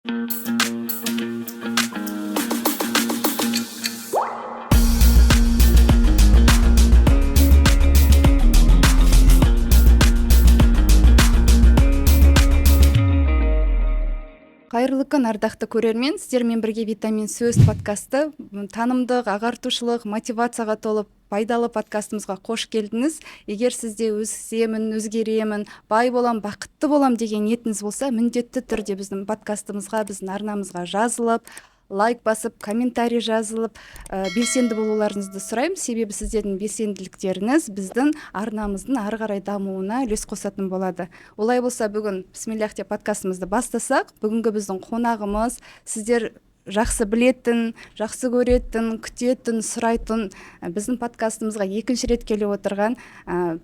Қайырлы күн, ардақты көрермен, сіздермен бірге Витамин сөз подкасты, танымдық, ағартушылық, мотивацияға толып пайдалы подкастымызға қош келдіңіз. Егер сізде өсемін, өзгеремін, бай болам, бақытты болам деген ниетіңіз болса, міндетті түрде біздің подкастымызға, біздің арнамызға жазылып, лайк басып, комментарий жазылып, белсенді болуларыңызды сұраймын. Себебі сіздердің белсенділіктеріңіз біздің арнамыздың ары қарай дамуына үлес қосатын болады. Олай болса, бүгін бісмиллах деп подкастымызды бастасақ, бүгінгі біздің қонағымыз сіздер жақсы білетін, жақсы көретін, күтетін, сұрайтын, біздің подкастымызға екінші рет келіп отырған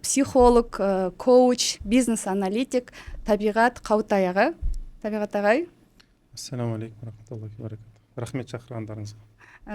психолог, коуч, бизнес-аналитик Табиғат Қаутаяға. Табиғат ағай. Ассалаумағалейкум рахматуллахи ва баракатух. Рахмет шақырғандарыңызға.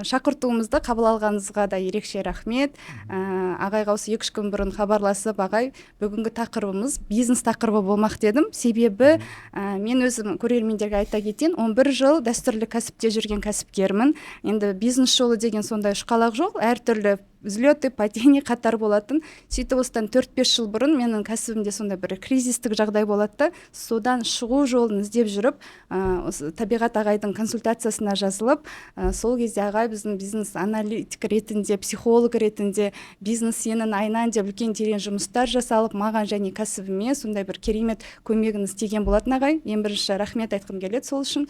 Шақыртуымызды қабыл алғаныңызға да ерекше рахмет. Ағайға осы 2-3 күн бұрын хабарласып, ағай, бүгінгі тақырыбымыз бизнес тақырыбы болмақ дедім. Себебі мен өзім көрермендерге айта кетейін, 11 жыл дәстүрлі кәсіпте жүрген кәсіпкермін. Енді бизнес жолы деген сондай шқалақ жол, әртүрлі взлеты, падение қатар болатын. Сөйтіп осыдан 4-5 жыл бұрын менің кәсібімде сондай бір кризистік жағдай болады. Содан шығу жолын іздеп жүріп, Табиғат ағайдың консультациясына жазылып, сол кезде ағай біздің бизнес-аналитик ретінде, психолог ретінде, бизнес сенің айнан деп үлкен терең жұмыстар жасалып, маған және кәсібіме сондай бір керемет көмегіңіз тиген болатын ағай. Ең бірінші рахмет айтқым келеді сол үшін.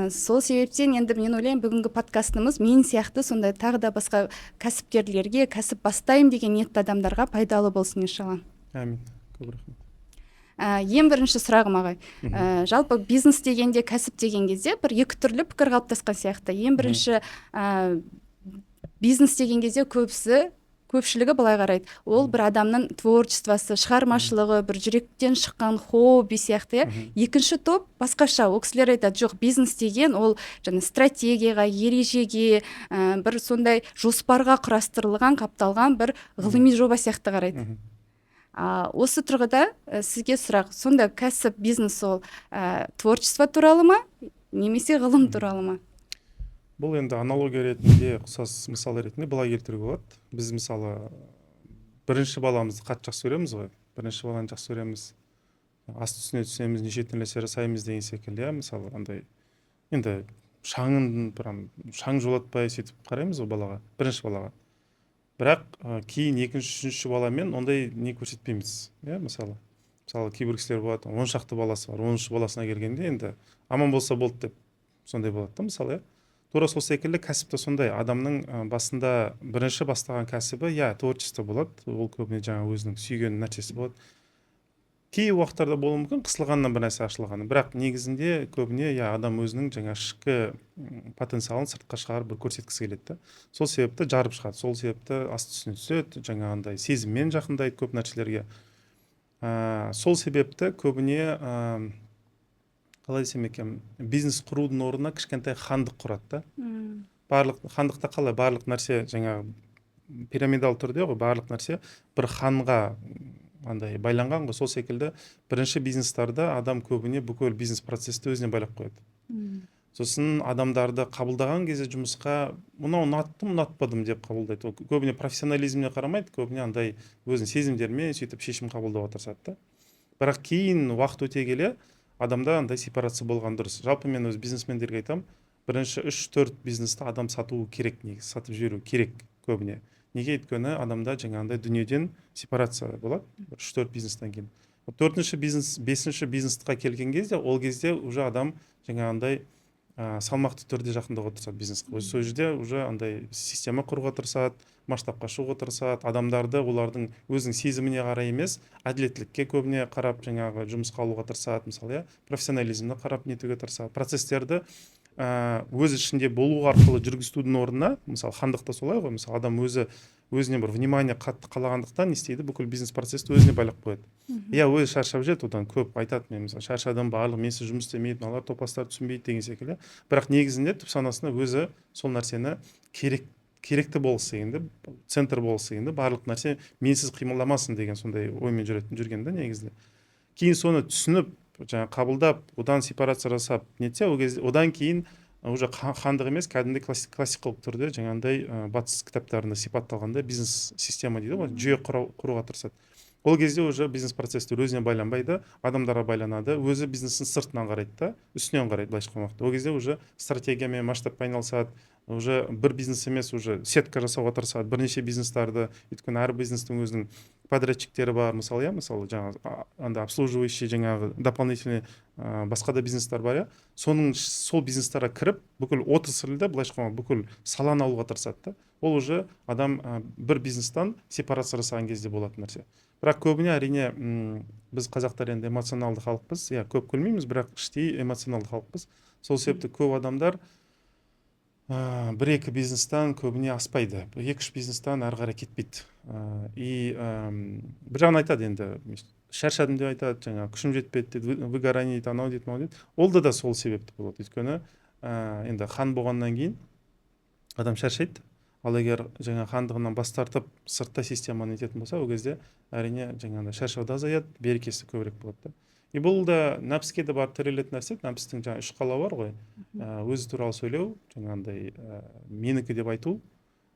Сол себептен енді мен ойлаймын, бүгінгі подкастымыз мен сияқты сондай тағы да басқа кәсіпкерлерге, кәсіп бастайым деген ниетті адамдарға пайдалы болсын иншалла. Әмин. Көп рахмет. Ең бірінші сұрағым ағай, жалпы бизнес дегенде, кәсіп деген кезде бір екі түрлі пікір қалыптасқан сияқты. Ең бірінші бизнес деген кезде көпшілігі былай қарайды. Ол бір адамның творчествосы, шығармашылығы, бір жүректен шыққан хобби сияқты. Екінші топ басқаша. Ол кісілер айтады, жоқ, бизнес деген ол жаңа стратегияға, ережеге, бір сондай жоспарға құрастырылған, қапталған бір ғылыми жоба сияқты қарайды. Осы тұрғыда сізге сұрақ, сонда кәсіп, бизнес ол творчество туралы ма, немесе ғылым туралы ма? Бұл енді аналогия ретінде, ұқсас мысал ретінде былай келтіруге болады. Біз мысалы бірінші баламызды қатты жақсы көреміз ғой. Бірінші баланы жақсы көреміз. Асты үстіне түсеміз, неше нәрсе жасаймыз деген секілді. Мысалы андай енді шаң жолатпай сөйтіп қараймыз ғой балаға, бірінші балаға. Бірақ кейін екінші, үшінші баламен ондай не көрсетпейміз. Мысалы кейбір кісілер болады, 10 шақты баласы бар, 10-шы баласына келгенде енді аман болса болды деп сондай болады да, мысалы. Тура сол секілді кәсіпті сондай, адамның басында бірінші бастаған кәсібі, творчество болады, ол көбіне жаңа өзінің сүйген нәрсесі болады. Кей уақыттарда болуы мүмкін қысылғаннан бір нәрсе ашылғаны, бірақ негізінде көбіне адам өзінің жаңа ішкі потенциалын сыртқа шығарып бір көрсеткісі келеді. Сол себепті жарып шығады, сол себепті асты үстіне түседі, жаңағындай сезіммен жақындайды көп нәрселерге. Сол себепті көбіне қалай десем екен, бизнес құрудың орнына кішкентай хандық құрады да. Барлық хандықта қалай барлық нәрсе жаңа пирамидал түрде ғой, барлық нәрсе бір ханға андай байланған ғой. Сол секілді бірінші бизнестарда адам көбіне бүкіл бизнес процесті өзіне байлап қояды. Сосын адамдарды қабылдаған кезде жұмысқа мынау ұнаттым, ұнатпадым деп қабылдайды. Ол көбіне профессионализміне қарамайды, көбіне андай өзінің сезімдерімен сөйтіп шешім қабылдауға тырысады да. Бірақ кейін уақыт өте келе адамда андай сепарация болған дұрыс. Жалпы мен өз бизнесмендерге айтамын, бірінші 3-4 бизнесті адам сатуы керек, негізі сатып жіберу керек көбіне. Неге? Өйткені адамда жаңағындай дүниеден сепарация болады, 3-4 бизнестен кейін. 4-ші бизнес, 5-ші бизнесқа келген кезде, ол кезде уже адам жаңағындай салмақты түрде жақындауға тырысады бизнесқа. Сол жерде уже андай система құруға тырысады, масштабқа шығуға тырысады, адамдарды олардың өзінің сезіміне қарай емес, әділеттілікке көбіне қарап жаңағы жұмысқа алуға тырысады, мысалы, профессионализмді қарап нетуге тырысады, процестерді өз ішінде болу арқылы жүргізудің орнына, мысалы хандықта солай ғой, мысалы адам өзіне бір внимание қатты қалағандықтан не істейді, бүкіл бизнес процесті өзіне байлап қояды. Өзі шаршап жүреді, одан көп айтады, мен мысалы шаршадым, барлық менсіз жұмыс істемейді, мыналар топастар түсінбейді деген секілді. Бірақ негізінде түп санасында өзі сол нәрсені керекті болсы енді, центр болсы енді, барлық нәрсе менсіз қимылдамасын деген сондай оймен жүргенде негізінде. Кейін соны түсініп, жаңа қабылдап одан сепарация жасап нетсе, ол кезде одан кейін уже хандық емес, кәдімгідей классикалық түрде жаңағындай батыс кітаптарында сипатталғандай бизнес система дейді ғой, жүйе құруға тырысады. Ол кезде уже бизнес процесстер өзіне байланбайды, адамдарға байланады, өзі бизнестің сыртынан қарайды да, үстінен қарайды былайша айтқан уақытта. Ол кезде уже стратегиямен, масштабпен айналысады, уже бір бизнес емес, уже сетка жасауға тырысады, бірнеше бизнестарды, өйткені әр бизнестің өзінің подрядчиктері бар, мысалы, мысалы жаңағы обслуживающий, жаңағы дополнительный басқа да бизнестер бар, сол бизнестарға кіріп, бүкіл отрасльді, былайша айтқанда бүкіл саланы алуға тырысады да. Ол уже адам бір бизнестан сепарация жасаған кезде болатын нәрсе. Бірақ көбіне әрине біз қазақтар енді эмоционалды халықпыз, көп күлмейміз, бірақ іштей эмоционалды халықпыз. Сол себепті көп адамдар бір-екі бизнестан көбіне аспайды, екі-үш бизнестан ары қарай кетпейді. И бір жағын айтады, енді шаршадым деп айтады, жаңа күшім жетпеді дейді, выгорание дейді, анау дейді, мынау дейді. Ол да сол себепті болады. Өйткені енді хан болғаннан кейін адам шаршайды. Ал егер жаңа хандығынан бас тартып сыртта системаны нететін болса, ол кезде әрине жаңағыдай шаршау да азаяды, берекесі көбірек болады да. И бұл да нәпсіге де барып тірелетін нәрсе. Нәпсістің жаңа үш қалауы бар ғой. Өзі туралы сөйлеу, жаңағыдай менікі деп айту,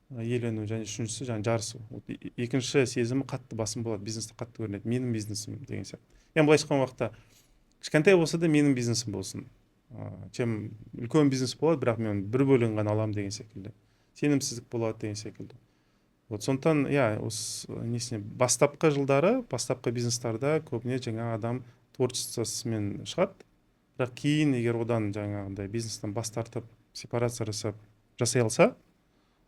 елену, және үшіншісі жаңа жарысу. Екінші сезімі қатты басым болады, бизнесте қатты көрінеді. Менің бизнесім деген сияқты. Яғни былайша айтқан уақытта кішкентай болса да менің бизнесім болсын. Чем үлкен бизнес болады, бірақ мен бір бөлігін ғана аламын деген секілді. Сенімсіздік болады деген секілді. Сондықтан, осы несіне бастапқы жылдары, бастапқы бизнестарда көбіне жаңа адам творчествосымен шығады. Бірақ кейін егер одан жаңағындай бизнестен бас тартып, сепарация жасай алса,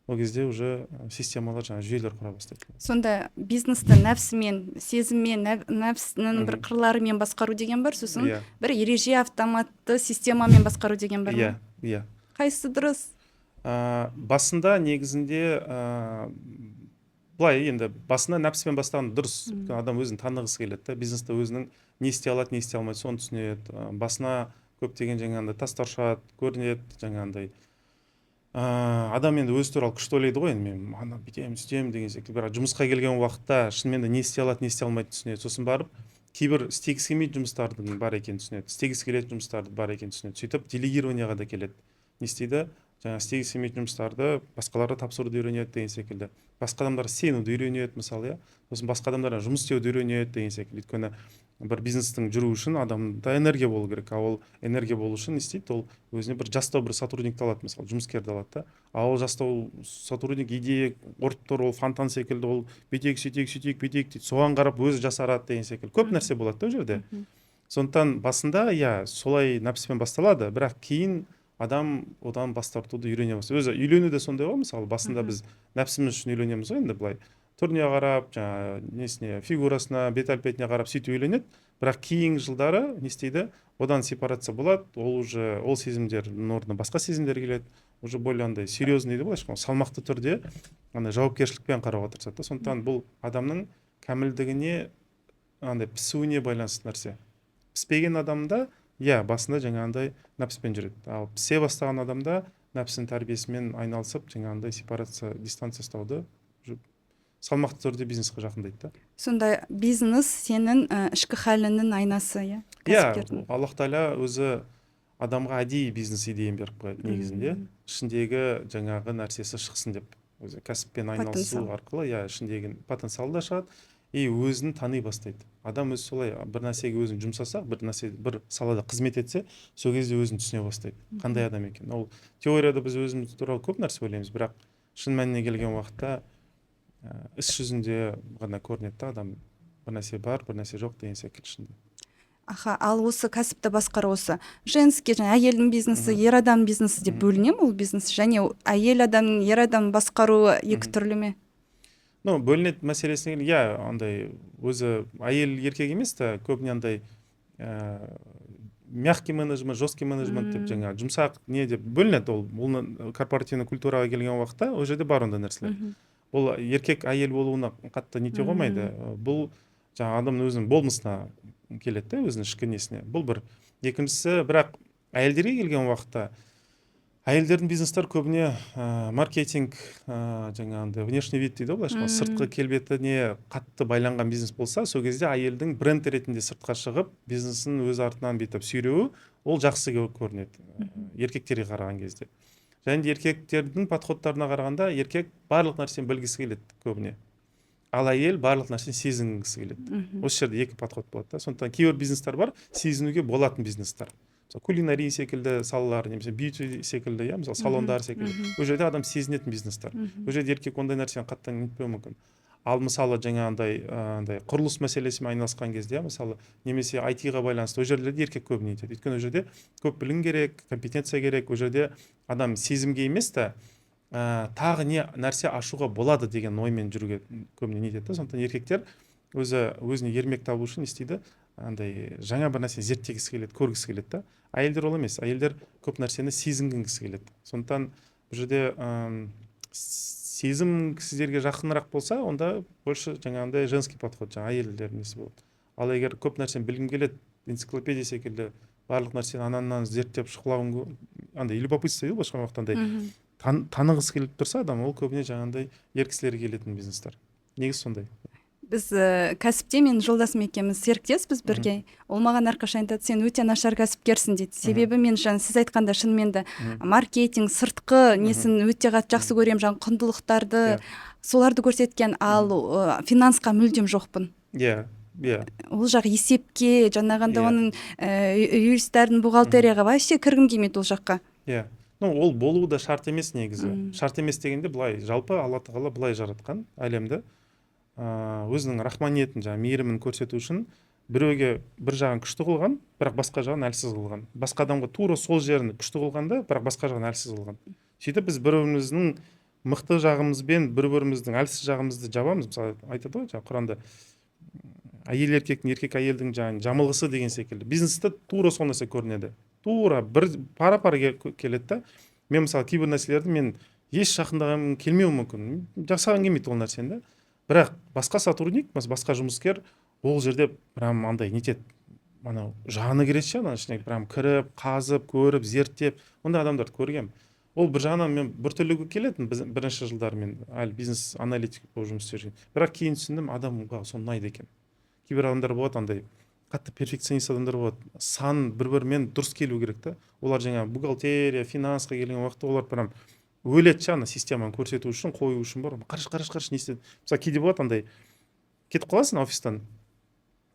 ол кезде уже системалар, жаңа жүйелер құра бастайды. Сонда бизнесті нәпсімен, сезіммен, нәпсінің бір қырларымен басқару деген бар, сосын бір ереже, автоматты системамен басқару деген бар ма? Иә. Қайсысы дұрыс? Басында негізінде былай, енді басында нәпсімен бастаған дұрыс. Адам өзін танығысы келеді, бизнесте өзінің не істей алады, не істей алмайды, соны түсінеді. Басына көптеген жаңағындай тастар шығады, көрінеді, жаңағындай адам енді өзі туралы күшті ойлайды ғой, енді мен ана бүйтемін, сөйтемін деген секілді. Бірақ жұмысқа келген уақытта шынымен де не істей алады, не істей алмайды түсінеді. Сосын барып кейбір істегісі келмейтін жұмыстардың бар екенін түсінеді, істегісі келетін жұмыстардың бар екенін түсінеді. Сөйтіп делегированияға да келеді. Не істейді? Жаңа істегісі келмейтін жұмыстарды басқаларға тапсыруды үйренеді деген секілді. Басқа адамдар сенуді үйренеді, мысалы, сосын басқа адамдардан жұмыс істеуді үйренеді деген секілді. Өйткені бір бизнестің жүру үшін адамда энергия болу керек. Ол энергия болу үшін не істейді? Ол өзіне бір жастау бір сотрудникті алады, мысалы, жұмыскерді алады да. Ол жастау сотрудник идея ұрып тұр, ол фонтан секілді, ол бүйтейік, сөйтейік дейді. Соған қарап өзі жасарады деген секілді. Көп нәрсе болады да ол жерде. Сондықтан басында солай нәпсімен басталады, бірақ кейін адам одан бас тартуды үйрене бастайды. Өзі үйлену де сондай ғой, мысалы, басында біз нәпсіміз үшін үйленеміз ғой, енді былай түріне қарап, жаңа несіне, фигурасына, бет әлпетіне қарап сөйтіп үйленеді. Бірақ кейінгі жылдары не істейді? Одан сепарация болады, ол сезімдердің орнына басқа сезімдер келеді. Уже более андай серьезный дейді, былайша айтқанда, салмақты түрде андай жауапкершілікпен қарауға тырысады. Сондықтан бұл адамның кәмілдігіне, андай пісуіне байланысты нәрсе. Піспеген адамда басында жаңағындай нәпспен жүреді. Ал пісе бастаған адамда нәпсінің тәрбиесімен айналысып, жаңағындай сепарация, дистанция ұстауды салмақты түрде бизнеске жақындайды да. Сонда бизнес сенің ішкі халіңнің айнасы, кәсіпкердің? Аллах Тағала өзі адамға әдейі бизнес идеяны беріп қойды негізінде. Ішіндегі жаңағы нәрсесі шықсын деп. Өзі кәсіппен айналысу арқылы ішіндегі потенциал да шығады. И өзін тани бастайды. Адам өзі солай бір нәрсеге өзін жұмсаса, бір салада қызмет етсе, сол кезде өзін түсіне бастайды. Қандай адам екен. Ол теорияда біз өзіміз туралы көп нәрсе ойлаймыз, бірақ шын мәніне келген уақытта іс жүзінде ғана көрінеді да, адам бір нәрсе бар, бір нәрсе жоқ деген секілді шынында. Ал осы кәсіпті басқару осы женский, және әйелдің бизнесі, ер адам бизнесі деп бөліне ме ол бизнес? Және әйел адам, ер адам басқаруы екі түрлі ме? Бөлінеді мәселесіне, андай өзі әйел еркек емес та, көбіне андай мягкий менеджмент, жесткий менеджмент деп жаңа жұмсақ не деп бөлінеді. Ол корпоративный культураға келген уақытта ол жерде бар ондай нәрселер. Бұл еркек әйел болуына қатты нете қоймайды. Бұл жаңа адамның өзінің болмысына келеді, өзінің ішкі несіне. Бұл бір. Екіншісі, бірақ әйелдерге келген уақытта Әйелдердің бизнестер көбіне маркетинг, жаңағындай внешний вид дейді ғой, былайша айтқанда, сыртқы келбетіне қатты байланған бизнес болса, сол кезде әйелдің бренд ретінде сыртқа шығып, бизнесін өз артынан бүйтіп сүйреуі, ол жақсы көрінеді еркектерге қараған кезде. Және де еркектердің подходтарына қарағанда, еркек барлық нәрсені білгісі келеді көбіне. Ал әйел барлық нәрсені сезінгісі келеді. Осы жерде екі подход болады да. Сондықтан кейбір бизнестер бар, сезінуге болатын бизнестер. Мысалы кулинария секілді салалар, немесе бьюти секілді, иә, мысалы салондар секілді. Ол жерде адам сезінетін бизнестер. Ол жерде еркек ондай нәрсені қаттан нетпеуі мүмкін. Ал мысалы жаңағындай құрылыс мәселесімен айналысқан кезде, мысалы немесе IT-ға байланысты, ол жерлерде еркек көбіне нетеді. Өйткені ол жерде көп білім керек, компетенция керек. Ол жерде адам сезімге емес та тағы не нәрсе ашуға болады деген оймен жүруге көбіне нетеді. Сондықтан еркектер өзіне ермек табу үшін не істейді? Андай жаңа бір нәрсені зерттегісі келеді, көргісі келеді да. Әйелдер ол емес. Әйелдер көп нәрсені сезінгісі келеді. Сондықтан бұл жерде сезім сіздерге жақынырақ болса, онда больше жаңағындай женский подход, жаңа әйелдер несі болады. Ал егер көп нәрсені білгім келеді, энциклопедия секілді барлық нәрсені анан зерттеп шұқылауын, андай любопытство дейді, басқа уақыттандай танығысы келіп тұрса адам, ол көбіне жаңағындай ер кісілерге келетін бизнестер. Негізі сондай. Біз кәсіпте, мен жолдасым екеуміз серіктес, біз бірге. Ол маған әрқашан айтады, сен өте нашар кәсіпкерсің дейді. Себебі мен сіз айтқанда шынымен де маркетинг, сыртқы несін өте қатты жақсы көремін, жаңа құндылықтарды, соларды көрсеткен, ал финансқа мүлдем жоқпын. Иә. Ол жақ есепке, жаңағында оның юристтердің бухгалтерияға вообще кіргім келмейді ол жаққа. Иә. Ол болуы да шарт емес негізі. Шарт емес дегенде былай, жалпы Алла тағала былай жаратқан әлемді, өзінің рахманиетін, мейірімін көрсету үшін біреуге бір жағын күшті қылған, бірақ басқа жағын әлсіз қылған. Басқа адамға тура сол жерін күшті қылғанда, бірақ басқа жағын әлсіз қылған. Сөйтіп біз бір-біріміздің мықты жағымызбен бір-біріміздің әлсіз жағымызды жабамыз. Мысалы айтады ғой, Құранда әйел еркектің, еркек әйелдің жамылғысы деген секілді. Бизнесте тура сол нәрсе көрінеді. Тура бір пара-пара келеді да. Мен мысалы кейбір нәрселерді мен еш жақындағым келмеуі мүмкін. Жасаған келмейді ол нәрсені. Бірақ басқа сотрудник, басқа жұмыскер ол жерде прям андай нетеді. Анау жаны кіреді ше, ана ішіне прям кіріп, қазып, көріп, зерттеп, ондай адамдарды көргем. Ол бір жағынан мен бір түрліге келетін бірінші жылдары мен әлі бизнес аналитик болып жұмыс істеп жүрген. Бірақ кейін түсіндім, адамға соны ұнайды екен. Кейбір адамдар болады андай қатты перфекционист адамдар болады. Сан бір-бірімен дұрыс келу керек та. Олар жаңа бухгалтерия, финансқа келген уақытта олар прям өледі ше, ана системаны көрсету үшін, қою үшін бар. Қараш не істеді. Мысалы кейде болады андай кетіп қаласың офистан.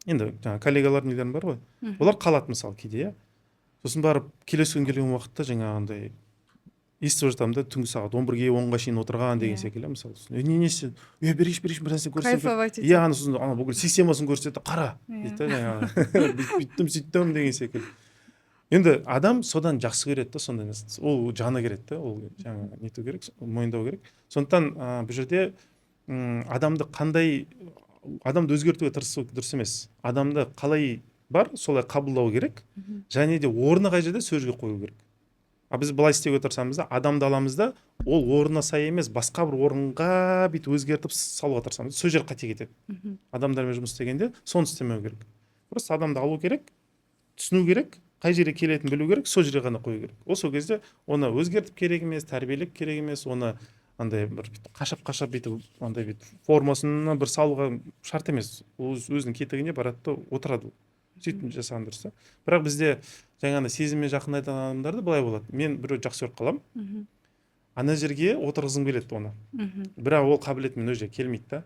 Енді жаңа коллегалар нелерің бар ғой. Олар қалады мысалы кейде, иә. Сосын барып келесі күн келген уақытта жаңағындай естіп жатамын да, түнгі сағат 11-ге 10-ға шейін отырған деген секілді мысалы. Не істеді? Берейші бір нәрсе көрсетіп. Иә, ана бүкіл системасын көрсетті, қара дейді жаңағы. Бүйттім деген секілді. Енді адам содан жақсы көреді да, сондай нәрсе. Ол жаны кереді да, ол жаңа нету керек, мойындау керек. Сондықтан бұл жерде адамды өзгертуге тырысу дұрыс емес. Адамды қалай бар, солай қабылдау керек. Және де орны қай жерде сол жерге қою керек. Біз былай істеуге тырысамыз да, адамды аламыз да, ол орнына сай емес, басқа бір орынға бүйтіп өзгертіп салуға тырысамыз. Сол жер қате кетеді. Адамдармен жұмыс істегенде соны істемеу керек. Просто адамды алу керек, түсіну керек, қай жерге келетінін білу керек, сол жерге ғана қою керек. Ол сол кезде оны өзгертіп керек емес, тәрбиелік керек емес, оны андай бір қашап бүйтіп андай бүйтіп формасына бір салуға шарт емес. Ол өзінің кетігіне барады да отырады. Сөйтіп жасаған дұрыс та. Бірақ бізде жаңағындай сезіммен жақындайтын адамдарды былай болады. Мен біреу жақсы көріп қаламын. Ана жерге отырғызым келеді оны. Бірақ ол қабілетімен ол жерге келмейді да.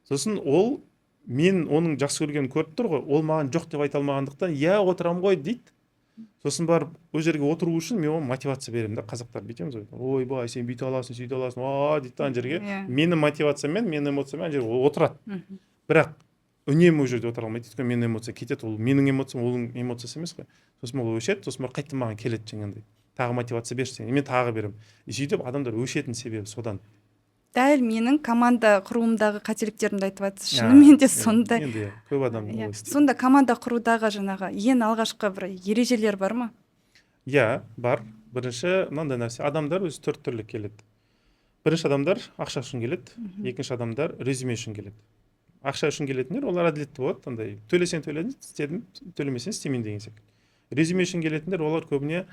Сосын ол мен оның жақсы көргенін көріп тұр ғой, ол маған жоқ деп айта алмағандықтан, я отырам ғой дейді. Сосын барып ол жерге отыру үшін мен оған мотивация беремін да. Қазақтар бүйтеміз ғой. Ойбай, сен бүйте аласың, сөйте аласың. Дейді ана жерге. Менің мотивацияммен, менің эмоциямен ана жерге отырады. Бірақ үнемі ол жерде отыра алмайды. Өйткені менің эмоция кетеді. Ол менің эмоциям, оның эмоциясы емес қой. Сосын ол өшеді, сосын қайтадан маған келеді жаңағындай. Тағы мотивация берші, мен тағы беремін. Сөйтіп адамдар өшетін себебі содан. Дәл менің команда құруымдағы қателіктерімді айтып жатсыз. Шынымен де сондай. Енді көп адам олай істейді. Сонда команда құрудағы жаңағы ең алғашқы бір ережелер бар ма? Иә, бар. Бірінші мынандай нәрсе, адамдар өзі 4 түрлі келеді. Бірінші адамдар ақша үшін келеді, екінші адамдар резюме үшін келеді. Ақша үшін келетіндер, олар әділетті болады, андай төлесең төледім, істедім, төлемесең істемейін деген секілді. Резюме үшін келетіндер, олар көбіне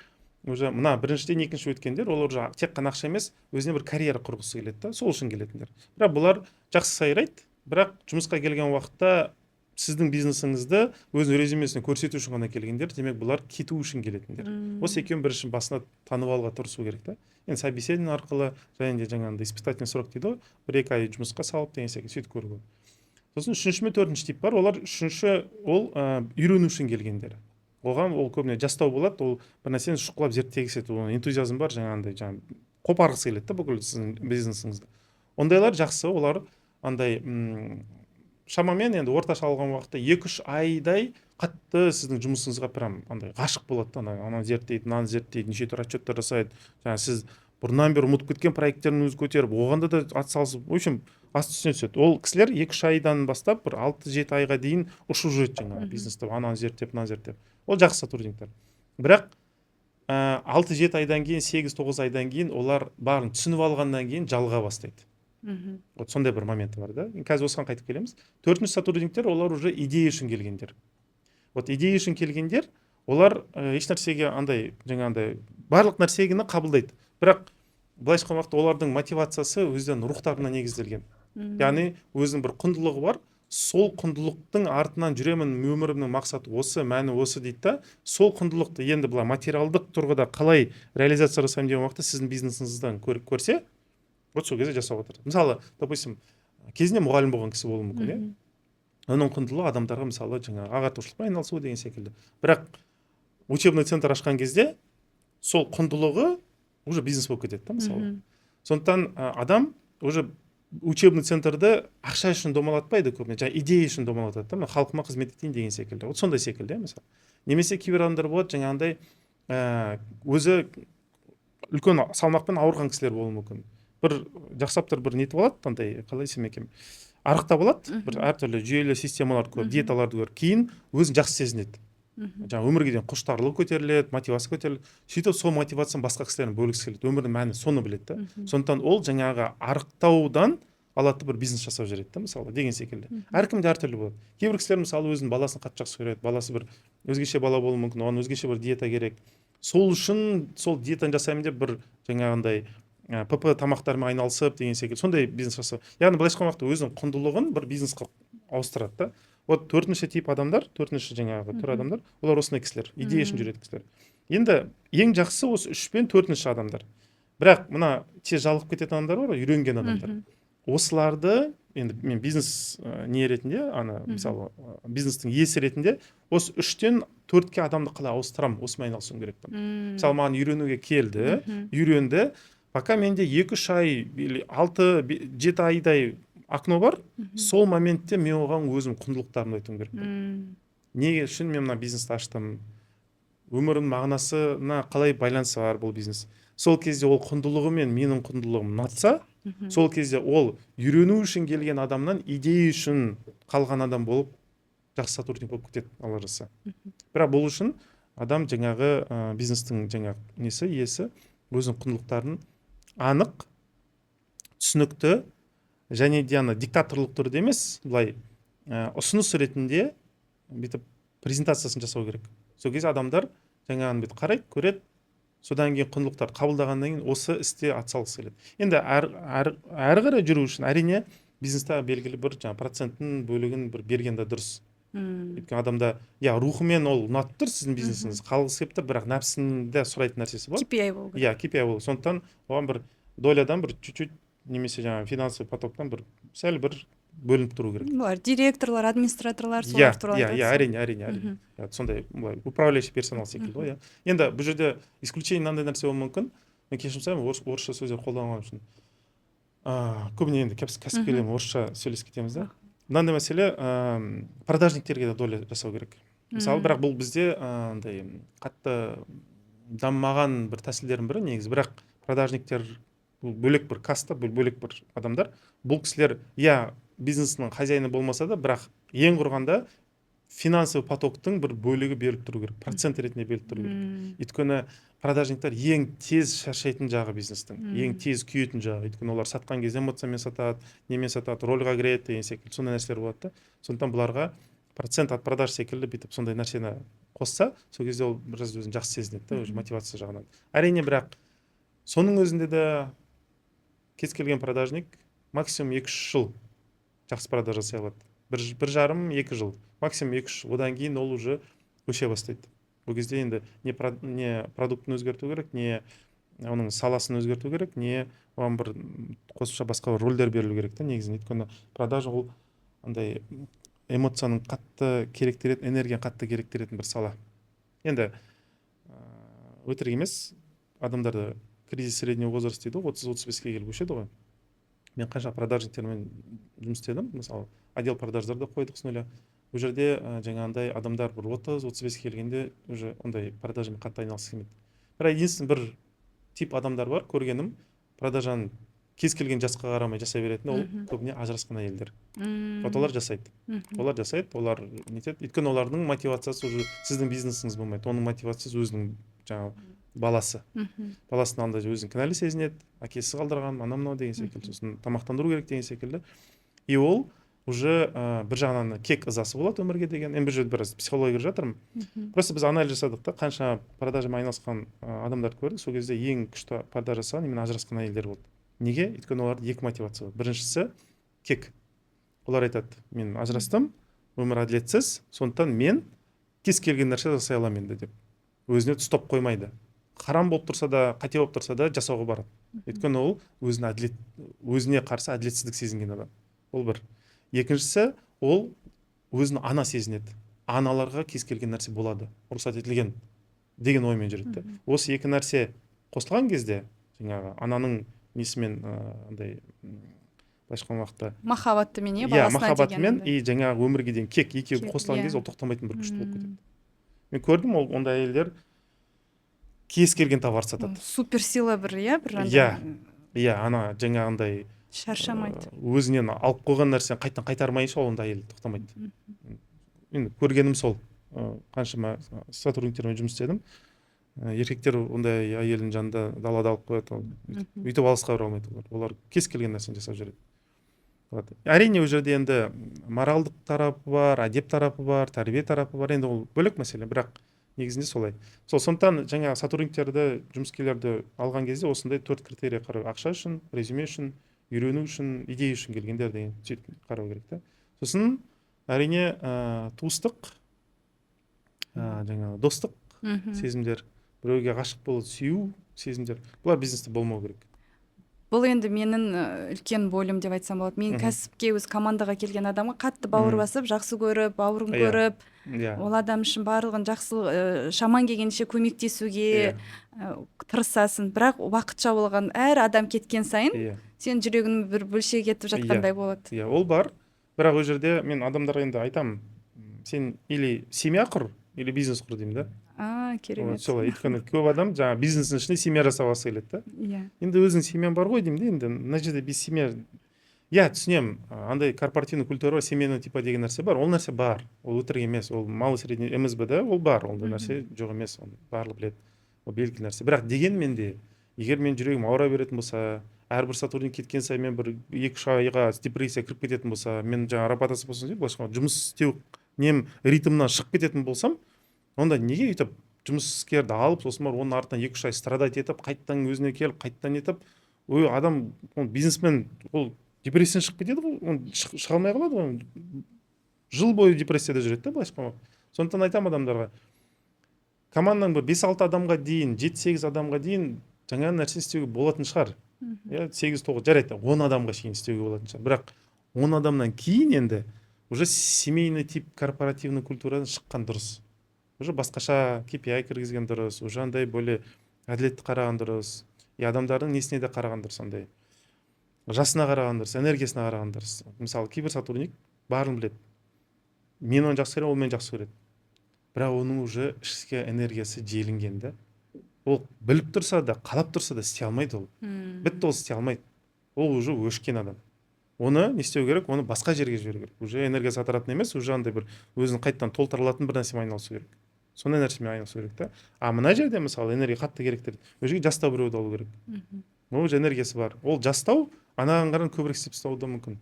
уже мына біріншіден екінші өткендер олар уже тек қана ақша емес өзіне бір карьера құрғысы келеді да, сол үшін келетіндер. Бірақ бұлар жақсы сайрайды, бірақ жұмысқа келген уақытта сіздің бизнесіңізді өз резюмесіне көрсету үшін ғана келгендер, демек бұлар кету үшін келетіндер. Осы екеуін бірінші басына танып алуға тырысу керек та. Енді собеседование арқылы және де жаңағындай испытательный срок дейді ғой, 1-2 ай жұмысқа салып деген секілді сөйтіп көруге. Сосын үшінші мен төртінші тип бар. Олар үшінші ол үйрену үшін келгендер. Оған ол көбіне жастау болады, ол бір нәрсені шұқылап зерттегісі келеді, оның энтузиазм бар, жаңағындай қопарғысы келеді да бүкіл сіздің бизнесіңізді. Ондайлар жақсы, олар андай шамамен енді орташа алған уақытта 2-3 айдай қатты сіздің жұмысыңызға прям андай ғашық болады да, ана зерттейді, мынаны зерттейді, неше түрлі отчеттар жасайды. Жаңа сіз бұрыннан бері ұмытып кеткен проекттерін өзі көтеріп, оғанда да атсалысып, в общем, асты үстіне түседі. Ол кісілер 2-3 айдан бастап бір 6-7 айға дейін ұшып жүреді жаңағы бизнесте, ананы зерттеп, мынаны зерттеп. Ол жақсы сотрудниктер. Бірақ 6-7 айдан кейін, 8-9 айдан кейін олар барын түсініп алғаннан кейін жалға бастайды. Вот сондай бір моменті бар да. Қазір осыған қайтып келеміз. Төртінші сотрудниктер, олар уже идея үшін келгендер. Вот идея үшін келгендер, олар еш нәрсеге андай жаңағындай барлық нәрсені қабылдайды. Бірақ былайша айтқан уақытта олардың мотивациясы өздерінің рухтарына негізделген. Яғни өзінің бір құндылығы бар, сол құндылықтың артынан жүремін, өмірімнің мақсаты осы, мәні осы дейді да. Сол құндылықты енді былай материалдық тұрғыда қалай реализация жасаймын деген уақытта сіздің бизнесіңізден көрсе, вот сол кезде жасауға тырысады. Мысалы, допустим, кезінде мұғалім болған кісі болуы мүмкін, иә? Оның құндылығы адамдарға мысалы жаңағы ағартушылықпен айналысу деген секілді. Бірақ учебный центр ашқан кезде сол құндылығы уже бизнес болып кетеді да, мысалы. Сондықтан адам уже учебный центрді ақша үшін домалатпайды көбіне, жаңа идея үшін домалатады да, халқыма қызмет етейін деген секілді. Вот сондай секілді, мысалы. Немесе кейбір адамдар болады, жаңағындай өзі үлкен салмақпен ауырған кісілер болуы мүмкін. Бір жақсап тұр, бір нетіп алады, андай қалай десем екен, арықтап алады, бір әртүрлі жүйелі системаларды көріп, диеталарды көріп, кейін өзін жақсы сезінеді. Жаңа өмірге деген құштарлығы көтеріледі, мотивация көтеріледі. Сөйтіп сол мотивацияны басқа кісілермен бөлгісі келеді. Өмірдің мәні соны біледі да. Сондықтан ол жаңағы арықтаудан алады бір бизнес жасап жүреді да, мысалы, деген секілді. Әркімде әртүрлі болады. Кейбір кісілер мысалы өзінің баласын қатты жақсы көреді, баласы бір өзгеше бала болуы мүмкін, оған өзгеше бір диета керек. Сол үшін сол диетаны жасаймын деп бір жаңағындай ПП тамақтармен айналысып деген секілді сондай бизнес жасау. Яғни былайша айтқан уақытта өзінің құндылығын бір бизнесқа ауыстырады да. Вот төртінші тип адамдар, төртінші жаңағы түр адамдар, олар осындай кісілер, идея үшін жүретін кісілер. Енді ең жақсы осы 3 пен 4-ші адамдар. Бірақ мына тез жалығып кететін адамдар бар, үйренген адамдар. Осыларды енді мен бизнес не ретінде, мысалы бизнестің иесі ретінде осы 3-тен 4-ке адамды қалай ауыстырамын, осымен айналысуым керек. Мысалы маған үйренуге келді, үйренді. Пока менде 2-3 ай, 6-7 айдай окно бар, сол моментте мен оған өзім құндылықтарымды айтуым керек. Неге үшін мен мына бизнесті аштым? Өмірдің мағынасына қалай байланысы бар бұл бизнес? Сол кезде ол құндылығы мен менің құндылығым ұнатса, сол кезде ол үйрену үшін келген адамнан идея үшін қалған адам болып жақсы сотрудник болып кетеді, алла жазса. Бірақ бұл үшін адам жаңағы бизнестің жаңағы несі, иесі өзінің құндылықтарын анық, түсінікті және де диктаторлық түрде емес, былай ұсыныс ретінде бүйтіп презентациясын жасау керек. Сол кезде адамдар жаңағын бүйтіп қарайды, көреді, содан кейін құндылықтар қабылдағаннан кейін осы істе атсалғысы келеді. Енді әрі қарай жүру үшін әрине бизнесте белгілі бір жаңа проценттің бөлігін бір берген де дұрыс. Өйткені адамда рухымен ол ұнатып тұр сіздің бизнесіңіз, қалғысы келіп тұр, бірақ нәпсінде сұрайтын нәрсесі бар. KPI болу керек. KPI болу. Сондықтан оған бір долядан бір чуть-чуть немесе жаңағы финансовый потоктан бір сәл бір бөлініп тұру керек. Бұлар директорлар, администраторлар солар туралы айтасыз. Әрине. Сондай управляющий персонал секілді ғой. Енді бұл жерде исключение мынандай нәрсе болуы мүмкін. Мен кешірім сұраймын, орысша сөздер қолданған үшін. Көбіне енді кәсіпкерлермен орысша сөйлесіп кетеміз да. Мынандай мәселе, продажниктерге де доля жасау керек. Мысалы, бірақ бұл бізде андай қатты дамымаған бір тәсілдердің бірі негізі, бірақ продажниктер бөлек бір каста, бөлек бір адамдар. Бұл кісілер бизнесінің хозяйны болмаса да, бірақ ең құрғанда финансовый потоктың бір бөлігі беріліп тұру керек, процент ретінде беріліп тұру керек. Өйткені продажниктер ең тез шаршайтын жағы бизнестің, ең тез күйетін жағы. Өйткені олар сатқан кезде эмоциямен сатады, немен сатады, рольға кіреді деген секілді сондай нәрселер болады да. Сондықтан бұларға процент от продаж секілді бүйтіп сондай нәрсені қосса, сол кезде ол біраз өзін жақсы сезінеді да, уже мотивация жағынан. Әрине, бірақ соның өзінде де кез келген продажник максимум 2-3 жыл жақсы продаж жасай алады. Бір жарым, 2 жыл, максимум 2-3 жыл. Одан кейін ол уже өше бастайды. Бұл кезде енді не продуктын өзгерту керек, не оның саласын өзгерту керек, не оған бір қосымша басқа рөлдер берілу керек та негізінде. Өйткені продажа ол андай эмоцияның қатты керектеретін, энергия қатты керектеретін бір сала. Енді өтірік емес, адамдарды кризис среднего возраста дейді, 30-35-ке келіп өшеді ғой. Мен қанша продажниктермен жұмыс істедім, мысалы отдел продаждарды қойдық с нуля. Бұл жерде жаңағындай адамдар бір 30-35-ке келгенде уже ондай продажамен қатты айналысқысы келмейді. Бірақ единственный бір тип адамдар бар, көргенім, продажаны кез келген жасқа қарамай жасай беретін, ол көбіне ажырасқан әйелдер. Вот олар жасайды. Олар нетеді, өйткені олардың мотивациясы уже сіздің бизнесіңіз болмайды. Оның мотивациясы өзінің жаңағы баласы. Баласының алдында өзін кінәлі сезінеді, әкесі қалдырған, анау деген секілді, сосын тамақтандыру керек деген секілді. И ол уже бір жағынан кек ызасы болады өмірге деген. Мен бір жерде біраз психология жатырмын. Просто біз анализ жасадық та, қанша продажамен айналысқан адамдарды көрдік. Сол кезде ең күшті продаж жасаған именно ажырасқан әйелдер болды. Неге? Өйткені оларда екі мотивация бар. Біріншісі кек. Олар айтады, мен ажырастым, өмір әділетсіз, сондықтан мен кез келген нәрсе жасай аламын енді деп. Өзіне стоп қоймайды. Харам болып тұрса да, қате болып тұрса да жасауға барады. Өйткені ол өзіне қарсы әділетсіздік сезінген адам. Ол бір. Екіншісі, ол өзін ана сезінеді. Аналарға кез келген нәрсе болады, рұқсат етілген деген оймен жүреді. Осы екі нәрсе қосылған кезде, жаңағы ананың несімен андай былайша айтқан уақытта махаббатымен, баласына деген. Махаббатымен и жаңағы өмірге деген кек екеуі қосылған кезде ол тоқтамайтын бір күшті болып кетеді. Мен көрдім, ол ондай әйелдер кез келген товар сатады. Суперсила бір, ана жаңағындай шаршамайды. Өзінен алып қойған нәрсені қайтадан қайтармайынша ондай әйел тоқтамайды. Мен көргенім сол. Қаншама сотрудниктермен жұмыс істедім. Еркектер ондай әйелдің жанында далада алып қояды, өйтіп алысқа бара алмайды. Олар кез келген нәрсені жасап жүреді. Әрине, ол жерде енді моралдық тарапы бар, әдеп тарапы бар, тәрбие тарапы бар. Енді ол бөлек мәселе, бірақ негізінде солай. Сондықтан жаңа сотрудниктерді, жұмыскерлерді алған кезде осындай 4 критерия қарау: ақша үшін, резюме үшін, үйрену үшін, идея үшін келгендер деген сөйтіп қарау керек та. Сосын әрине туыстық, жаңа достық сезімдер, біреуге ғашық болып сүю сезімдер. Бұлар бизнесте болмау керек. Бұл енді менің үлкен болым деп айтсам болады. Мен кәсіпке, өз командаға келген адамға қатты бауыр басып, жақсы көріп, бауырын көріп, ол адам үшін барлығын жақсы шаман келгенше көмектесуге тырысасың. Бірақ уақытша болған әр адам кеткен сайын сен жүрегің бір бөлшек етіп жатқандай болады. Ол бар. Бірақ ол жерде мен адамдарға енді айтамын, сен или семья құр, или бизнес құр деймін да. Керемет. Солай, өйткені көп адам жаңа бизнестің ішінде семья жасағысы келеді да. Енді өзің семьяң бар ғой деймін де, енді мына жерде без семья. Түсінемін, андай корпоративный культура, семейный типа деген нәрсе бар. Ол нәрсе бар. Ол өтірік емес. Ол малый средний МСБ-да ол бар. Ол нәрсе жоқ емес. Оны барлығы біледі. Ол белгілі нәрсе. Бірақ дегенмен де, егер мен жүрегім ауыра беретін болса, әрбір сотрудник кеткен сайын мен бір 2-3 айға депрессия кіріп кететін болса, мен жаңа работасы болсын деп, жұмыс істеу нем ритмнан шығып кететін болсам, онда неге өйтіп жұмыскерді алып, сосын бар оның артынан 2-3 ай страдать етіп, қайттан өзіне келіп, қайттан етіп, адам, бизнесмен, ол депрессиядан шығып кетеді ғой, он шыға алмай қалады ғой, жыл бойы депрессияда жүреді да, былайша айтқанда. Сондықтан айтамын адамдарға, команданың бір 5-6 адамға дейін, 7-8 адамға дейін жаңа нәрсе істеуге болатын шығар. 8-9 жарайды, 10 адамға шейін істеуге болатын шығар. Бірақ 10 адамнан кейін енді уже семейный тип корпоративный культурадан шыққан дұрыс. Уже басқаша KPI кіргізген дұрыс, уже андай бөле әділетті қараған дұрыс, адамдардың несіне де қараған дұрыс, андай жасына қараған дұрыс, энергиясына қараған дұрыс. Мысалы, кейбір сотрудник барын біледі. Мен оны жақсы көрем, ол мені жақсы көреді. Бірақ оның уже ішкі энергиясы желінген да. Ол біліп тұрса да, қалап тұрса да істей алмайды ол. Бітті, ол істей алмайды. Ол уже өшкен адам. Оны не істеу керек? Оны басқа жерге жіберу керек. Уже энергия сатыратын емес, уже андай бір өзін қайттан толтырылатын бір нәрсемен айналысу керек. Сондай нәрсемен айналысу керек та. Мына жерде мысалы энергия қатты керектер. Ол жерге жастау біреуді алу керек. Ол же энергиясы бар. Ол жастау анаған қарай көбірек істеп тастауы да мүмкін.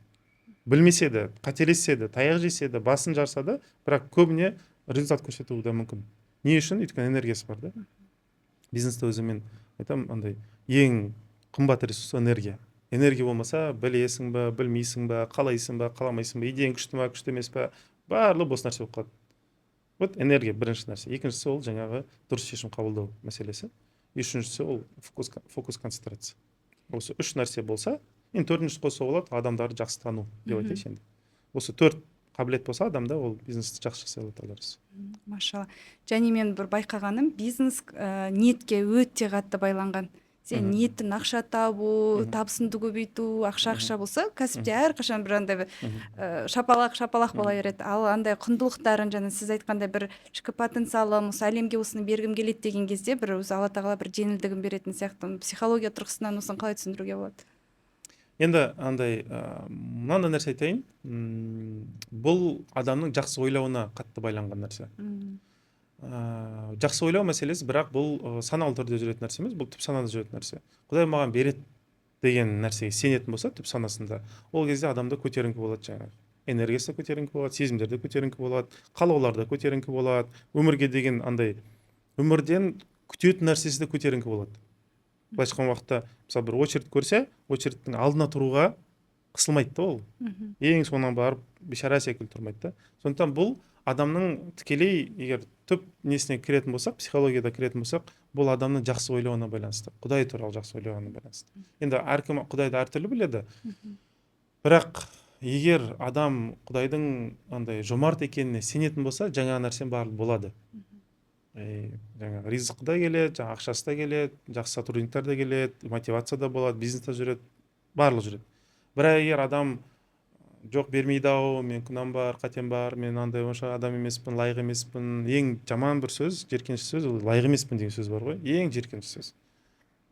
білмесе де, қателессе де, таяқ жесе де, басын жарса да, бірақ көбіне результат көрсетуі де мүмкін. Не үшін? Өйткені энергиясы бар да. Бизнесте өзі мен айтамын, андай ең қымбат ресурс энергия. Энергия болмаса, білесің ба, білмейсің ба, қалайсың ба, қаламайсың ба, идеяң күшті ма, күшті емес па, барлығы бос нәрсе болып қалады. Вот энергия бірінші нәрсе. Екіншісі ол жаңағы дұрыс шешім қабылдау мәселесі. Үшіншісі ол фокус концентрация. Осы үш нәрсе болса, енді төртіншісі қосса болады, адамдарды жақсы тану деп айтайыншы енді. Осы төрт қабілет болса адамда, ол бизнесті жақсы жасай алады. Машалла. Және мен бір байқағаным, бизнес ниетке өте қатты байланған. Сен ниеттің ақша табу, табысыңды көбейту, ақша болса, кәсіпте әрқашан бір андай шапалақ бола береді. Ал андай құндылықтарын, және сіз айтқандай бір ішкі потенциалым, осы әлемге осыны бергім келеді деген кезде бір өзі Алла тағала бір жеңілдігін беретін сияқты. Психология тұрғысынан осыны қалай түсіндіруге болады? Енді андай мынандай нәрсе айтайын, бұл адамның жақсы ойлауына қатты байланған нәрсе. Жақсы ойлау мәселесі, бірақ бұл саналы түрде жүретін нәрсе емес, бұл түп санада жүретін нәрсе. Құдай маған береді деген нәрсеге сенетін болса, түп санасында, ол кезде адамда көтеріңкі болады, жаңағы энергиясы көтеріңкі болады, сезімдерде көтеріңкі болады, қалауларда көтеріңкі болады, өмірге деген андай өмірден күтетін нәрсесі де көтеріңкі болады. Былайша айтқан уақытта, мысалы бір очередь көрсе, очередьтің алдына тұруға қысылмайды да ол. Ең соңынан барып бейшара секілді тұрмайды да. Сондықтан бұл адамның тікелей, егер түп несіне кіретін болсақ, психологияда кіретін болсақ, бұл адамның жақсы ойлауына байланысты, Құдай туралы жақсы ойлауына байланысты. Енді әркім Құдайды әртүрлі біледі, бірақ егер адам Құдайдың андай жомарт екеніне сенетін болса, жаңа нәрсе барлығы болады. Жаңа ризық да келеді, жаңа ақшасы да келеді, жақсы сотрудниктер де келеді, мотивация да болады, бизнесте жүреді, барлығы жүреді. Бірақ егер адам жоқ бермейді ау, мен күнәм бар, қатем бар, мен андай онша адам емеспін, лайық емеспін. Ең жаман бір сөз, жиіркенішті сөз, ол лайық емеспін деген сөз бар ғой. Ең жиіркенішті сөз.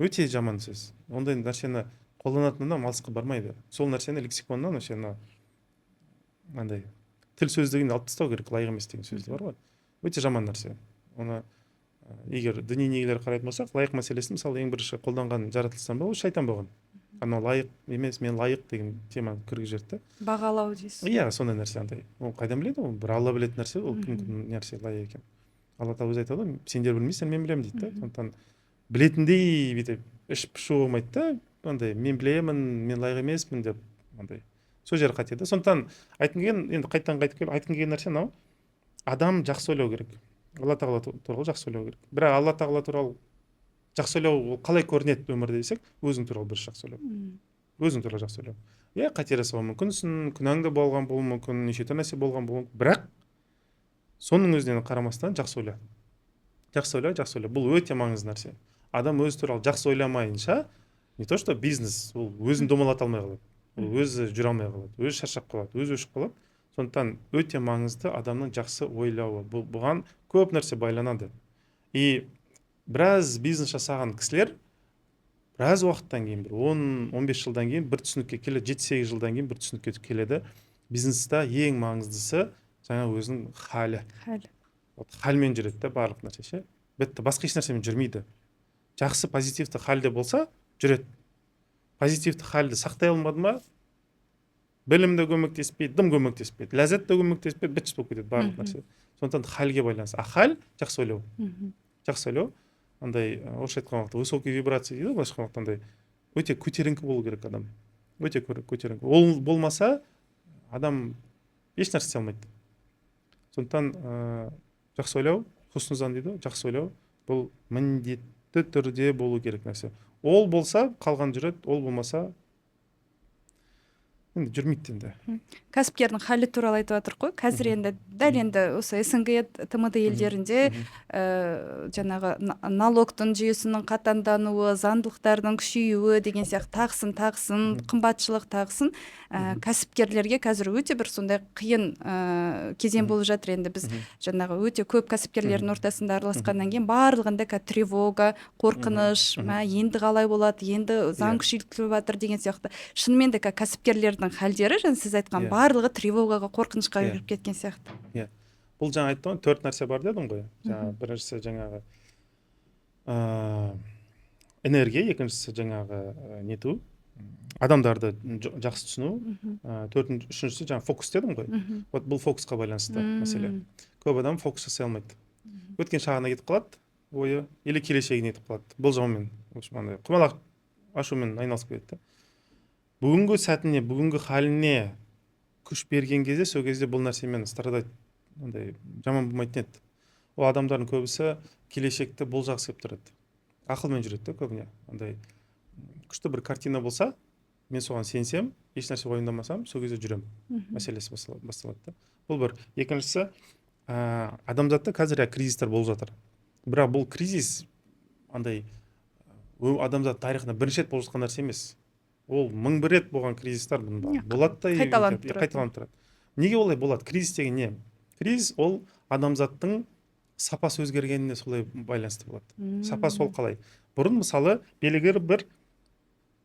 Өте жаман сөз. Ондай нәрсені қолданатын адам алысқа бармайды. Сол нәрсені лексиконнан андай тіл сөздігін алып тастау керек, лайық емес деген сөз бар ғой. Өте жаман нәрсе. Оны егер діни негелер қарайтын болсақ, лайық мәселесін мысалы ең бірінші қолданған жаратылыстан бұл шайтан болған. Анау лайық емес, мен лайық деген теманы кіргізеді. Бағалау дейсіз. Иә, сондай нәрсе андай. Ол қайдан біледі? Ол бір Алла білетін нәрсе, ол кім нәрсе лайық екен. Алла тағала өзі айтады, сендер білмейсің, мен білемін дейді. Сондықтан білетіндей бүйтіп ішіп шу болмайды да, андай мен білемін, мен лайық емеспін деп андай. Сол жері қате да. Сондықтан айтқым келген, енді қайтып келіп айтқым келген нәрсе мынау. Адам жақсы ойлау керек. Алла тағала туралы жақсы ойлау керек. Бірақ Алла тағала туралы жақсы ойлау қалай көрінеді өмірде десек, өзің туралы бір жақсы ойлау. Өзің туралы жақсы ойлау. Иә, қателесуі мүмкінсің, күнәң де болған болуы мүмкін, неше түрлі нәрсе болған болуы мүмкін, бірақ соның өзінен қарамастан жақсы ойла. Жақсы ойлау. Бұл өте маңызды нәрсе. Адам өзі туралы жақсы ойламайынша, не то что бизнес, ол өзін домалата алмай қалады. Ол өзі жүре алмай қалады, өзі шаршап қалады, өзі өшіп қалады. Сондықтан өте маңызды адамның жақсы ойлауы. Бұған көп нәрсе байланады. И біраз бизнес жасаған кісілер біраз уақыттан кейін, бір 10-15 жылдан кейін бір түсінікке келеді, 7-8 жылдан кейін бір түсінікке келеді. Бизнеста ең маңыздысы жаңа өзінің халі. Халмен жүреді да барлық нәрсе ше. Бітті, басқа еш нәрсемен жүрмейді. Жақсы позитивті халде болса, жүреді. Позитивті халді сақтай алмады ма, білім де көмектеспейді, дым көмектеспейді, ләззат та көмектеспейді, бітші болып кетеді барлық нәрсе. Сондықтан халге байланысты. А хал жақсы ойлау. Жақсы ойлау. Андай орысша айтқан уақытта высокий вибрация дейді, былайша айтқан уақытта андай өте көтеріңкі болу керек адам. Өте көтеріңкі. Ол болмаса адам еш нәрсе істей алмайды. Сондықтан жақсы ойлау, хұснузан дейді, жақсы ойлау, бұл міндетті түрде болу керек нәрсе. Ол болса қалған жүреді, ол болмаса енді жүрмейді енді. Кәсіпкердің халі туралы айтып жатыр ғой. Қазір енді дәл енді осы СНГ ТМД елдерінде жаңағы налогтың жүйесінің қатаңдануы, заңдылықтардың күшеюі деген сияқты тағсын, қымбатшылық тағсын кәсіпкерлерге қазір өте бір сондай қиын кезең болып жатыр. Енді біз жаңағы өте көп кәсіпкерлердің ортасында араласқаннан кейін барлығында тревога, қорқыныш, енді қалай болады, енді заң күшейтіліп жатыр деген сияқты. Шынымен де кәсіпкерлердің халдері, және сіз айтқан барлығы тревогаға, қорқынышқа кіріп кеткен сияқты. Иә. Бұл жаңа айттым, 4 нәрсе бар дедім ғой. Біріншісі жаңағы энергия, екіншісі жаңағы нету, адамдарды жақсы түсіну. Үшіншісі жаңа фокус дедім ғой. Вот бұл фокусқа байланысты мәселе. Көп адам фокус жасай алмайды. Өткен шағына кетіп қалады ойы, или келешегіне кетіп қалады. Болжаумен, андай құмалақ ашумен айналысып кетеді. Бүгінгі сәтіне, бүгінгі халіне күш берген кезде, сол кезде бұл нәрсемен страдать, андай жаман болмайтын еді. Ол адамдардың көбісі келешекті болжағысы келіп тұрады. Ақылмен жүреді көбіне. Андай күшті бір картина болса, мен соған сенсем, еш нәрсе уайымдамасам, сол кезде жүрем. Мәселесі басталады. Бұл бір. Екіншісі, адамзатта қазір кризистер болып жатыр. Бірақ бұл кризис андай адамзат тарихында бірінші рет болып жатқан нәрсе емес. Ол 1000 рет болған кризистер болады да қайталанып тұрады. Неге олай болады? Кризис деген не? Кризис ол адамзаттың сапасы өзгергеніне солай байланысты болады. Сапасы ол қалай? Бұрын мысалы белгілі бір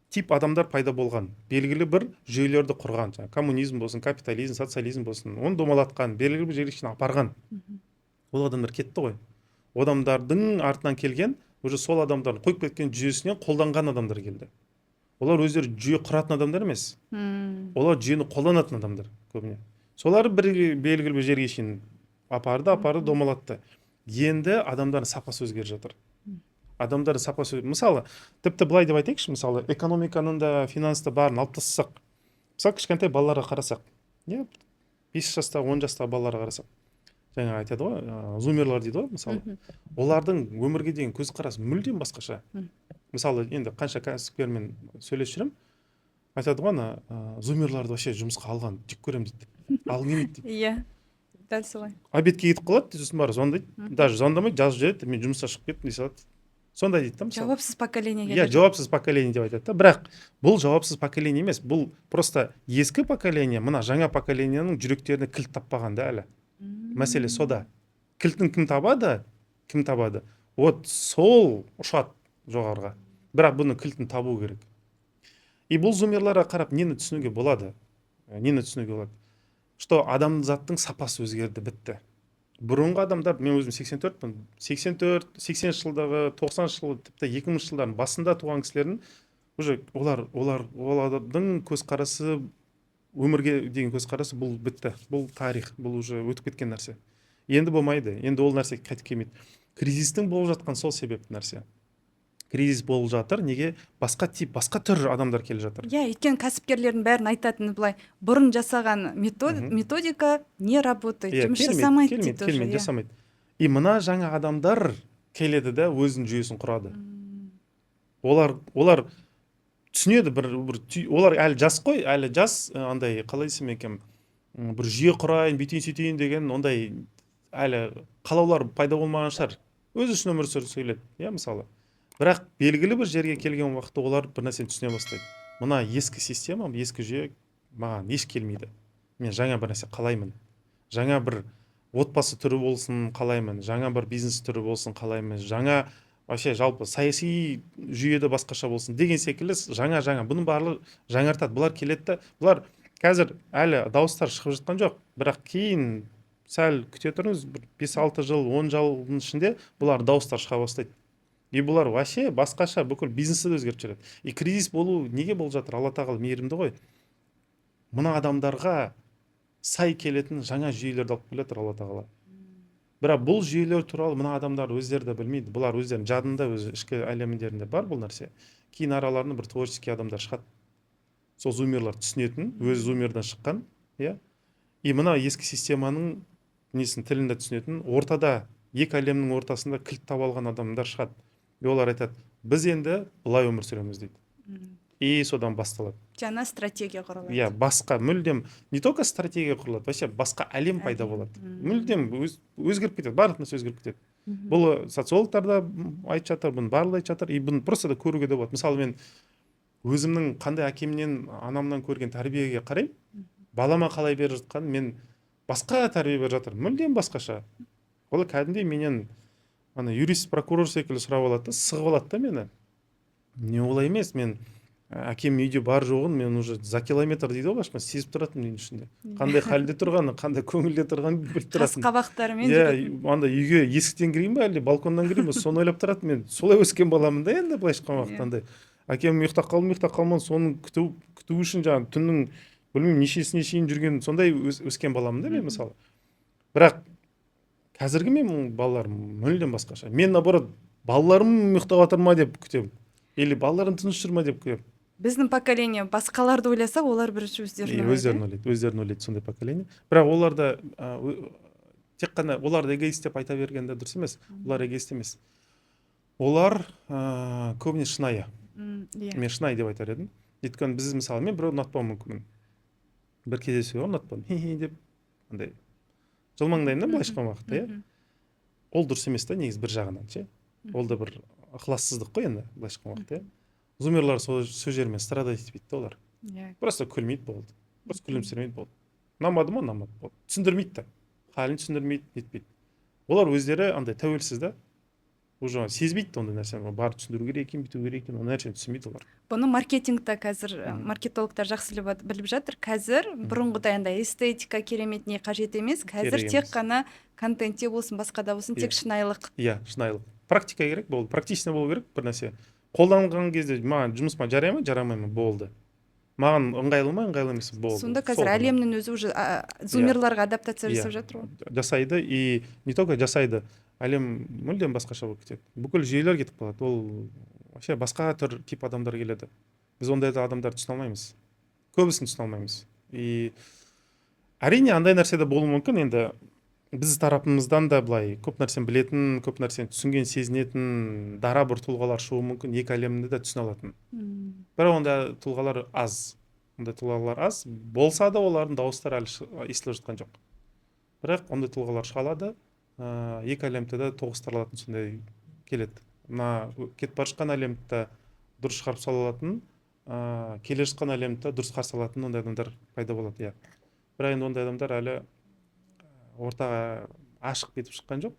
тип адамдар пайда болған, белгілі бір жүйелерді құрған, коммунизм болсын, капитализм, социализм болсын, оны домалатқан, белгілі бір жерге апарған. Ол адамдар кетті ғой. Адамдардың артынан келген, уже сол адамдардың қойып кеткен жүйесінен қолданған адамдар келді. Олар өздері жүйе құратын адамдар емес. Олар жүйені қолданатын адамдар көбіне. Солар белгілі бір жерге шейін апарды, домалатты. Енді адамдардың сапасы өзгеріп жатыр. Адамдардың сапасы, мысалы, тіпті былай деп айтайықшы, мысалы, экономиканың да, финанста барын алып тастасақ, мысалы, кішкентай балаларға қарасақ, 5 жастағы, 10 жастағы балаларға қарасақ, жаңа айтады ғой, зумерлар дейді ғой, мысалы, олардың өмірге деген көзқарасы мүлдем басқаша. Мысалы, енді қанша кәсіпкермен сөйлесіп жүрем, айтады ғой, зумерларды вообще жұмысқа алған жек көремін дейді. Алғым келмейді дейді. Иә, дәл солай. Обедке кетіп қалады, сосын барып звондайды, даже звондамайды, жазып жібереді, мен жұмысқа шығып кеттім дей салады. Сондай дейді да, мысалы. Жауапсыз поколение келеді. Иә, жауапсыз поколение деп айтады да. Бірақ бұл жауапсыз поколение емес, бұл просто ескі поколение, мына жаңа поколениенің жүректеріне кілт таппаған да әлі. Мәселе сода. Кілтін кім табады? Вот сол ұшады жоғарыға. Бірақ бұны кілтін табу керек. И бұл зумерларға қарап нені түсінуге болады? Что адамзаттың сапасы өзгерді, бітті. Бұрынғы адамдар, мен өзім 84-пін, 80 жылдағы, 90 жылғы, тіпті 2000 жылдардың басында туған кісілердің, уже олар адамдың көзқарасы, өмірге деген көзқарасы бұл бітті. Бұл тарих, бұл уже өтіп кеткен нәрсе. Енді болмайды, енді ол нәрсе қайтып келмейді. Кризистің болып жатқан сол себепті нәрсе. Кризис болып жатыр, неге? Басқа түр адамдар келе жатыр. Иә, өйткені кәсіпкерлердің бәрін айтатыны былай, бұрын жасаған методика не работает, жұмыс жасамайды дейді. Келмейді, жасамайды. И мына жаңа адамдар келеді де өзінің жүйесін құрады. Олар түсінеді, олар әлі жас қой, андай, қалай десем екен, бір жүйе құрайын, бүйтейін деген, ондай әлі қалаулар пайда болмаған шығар. Өз үшін өмір сүріп сөйледі, иә, мысалы. Бірақ белгілі бір жерге келген уақытта олар бір нәрсені түсіне бастайды. Мына ескі система, ескі жүйе маған еш келмейді. Мен жаңа бір нәрсе қалаймын. Жаңа бір отбасы түрі болсын қалаймын. Жаңа бір бизнес түрі болсын қалаймын. Жаңа вообще жалпы саяси жүйеде басқаша болсын деген секілді жаңа. Бұның барлығы жаңартады. Бұлар келеді. Бұлар қазір әлі дауыстар шығып жатқан жоқ. Бірақ кейін сәл күте тұрыңыз, 5-6 жыл, 10 жылдың ішінде бұлар дауыстар шыға бастайды. И бұлар вообще басқаша бүкіл бизнесті өзгертіп жүреді. И кризис болу неге болып жатыр? Алла тағала мейірімді ғой. Мына адамдарға сай келетін жаңа жүйелерді алып келе жатыр Алла тағала. Бірақ бұл жүйелер туралы мына адамдар өздері де білмейді. Бұлар өздерінің жадында, өз ішкі әлемдерінде бар бұл нәрсе. Кейін араларында бір творческий адамдар шығады. Сол зумерлар түсінетін, өз зумерден шыққан, иә. И мына ескі системаның тілінде түсінетін, ортада, екі әлемнің ортасында кілт таба алған адамдар шығады. И олар айтады, біз енді былай өмір сүреміз дейді. И содан басталады. Жаңа стратегия құрылады. Иә, басқа мүлдем, не только стратегия құрылады, вообще басқа әлем пайда болады. Мүлдем өзгеріп кетеді, барлық нәрсе өзгеріп кетеді. Бұл социологтар да айтып жатыр, бұны барлығы айтып жатыр, и бұны просто да көруге де болады. Мысалы, мен өзімнің қандай әкемнен, анамнан көрген тәрбиеге қарай, балама қалай беріп жатқан, мен басқа тәрбие беріп жатыр, мүлдем басқаша. Ол кәдімгідей менен юрист, прокурор секілді сұрап алады да, сығып алады да мені. Не олай емес, мен әкем үйде бар жоғын, мен уже за километр дейді ғой, башқа сезіп тұратын үйдің ішінде. Қандай халде тұрғаны, қандай көңілде тұрғаны біліп тұратын. Қас қабақтарымен жүретін. Анда үйге есіктен кірейін ба, әлде балконнан кірейін ба, соны ойлап тұратын. Мен солай өскен баламын да енді былайша айтқан уақытта. әкем ұйықтап қалмын, соны күту үшін жаңағы түннің білмеймін нешесіне шейін жүрген сондай өскен баламын да мен мысалы. Бірақ қазіргі мен балаларым мүлдем басқаша. Мен наоборот балаларым ұйықтап жатыр ма деп күтемін. Или балаларым тыныш жүр ма деп күтемін. Біздің поколение басқаларды ойласа, олар бірінші өздерін ойлайды сондай поколение. Бірақ оларда тек қана оларды эгоист деп айта бергенде дұрыс емес. Олар эгоист емес. Олар көбіне шынайы. Мен шынайы деп айтар едім. Өйткені біз мысалы мен біреуді ұнатпауым мүмкін. Бір кездесуге ұнатпадым. Хе-хе деп андай жылмаңдаймын да былайша айтқан уақытта, иә. Ол дұрыс емес та негізі бір жағынан ше. Ол да бір ықылассыздық қой енді былайша айтқан уақытта, иә. Зумерлар сол жермен страдать етпейді да олар. Просто күлмейді болды. Просто күлімсірмейді болды. Ұнамады ма, ұнамады болды. Түсіндірмейді да. Халін түсіндірмейді, нетпейді. Олар өздері андай тәуелсіз да. Уже сезбейді ондай нәрсені. Бары түсіндіру керек екен, бүйту керек екен, ондай нәрсені түсінбейді олар. Бұны маркетингта қазір маркетологтар жақсы біліп жатыр. Қазір бұрынғыдай андай эстетика керемет не қажет емес. Қазір тек қана контентте болсын, басқада болсын, тек шынайылық. Иә, шынайылық. Практика керек болды. Практичный болу керек бір нәрсе. Қолданған кезде маған жұмысыма жарай ма, жарамай ма, болды. Маған ыңғайлы ма, ыңғайлы емес, болды. Сонда қазір әлемнің өзі уже зумерларға адаптация жасап жатыр ғой. Жасайды, и не только жасайды, әлем мүлдем басқаша болып кетеді. Бүкіл жүйелер кетіп қалады. Ол вообще басқа түр тип адамдар келеді. Біз ондай адамдарды түсіне алмаймыз. Көбісін түсіне алмаймыз. И әрине андай нәрсе де болуы мүмкін. Енді біз тарапымыздан да былай көп нәрсені білетін, көп нәрсені түсінген, сезінетін дара бір тұлғалар шығуы мүмкін, екі әлемді де түсіне алатын. Бірақ ондай тұлғалар аз. Болса да олардың дауыстары әлі естіліп жатқан жоқ. Бірақ ондай тұлғалар шыға алады, екі әлемді де тоғыстыра алатын сондай келеді. Мына кетіп бара жатқан әлемді дұрыс шығарып сала алатын, келе жатқан әлемді дұрыс қарсы алатын ондай адамдар пайда болады, иә. Бірақ енді ондай адамдар әлі ортаға ашық кетіп шыққан жоқ.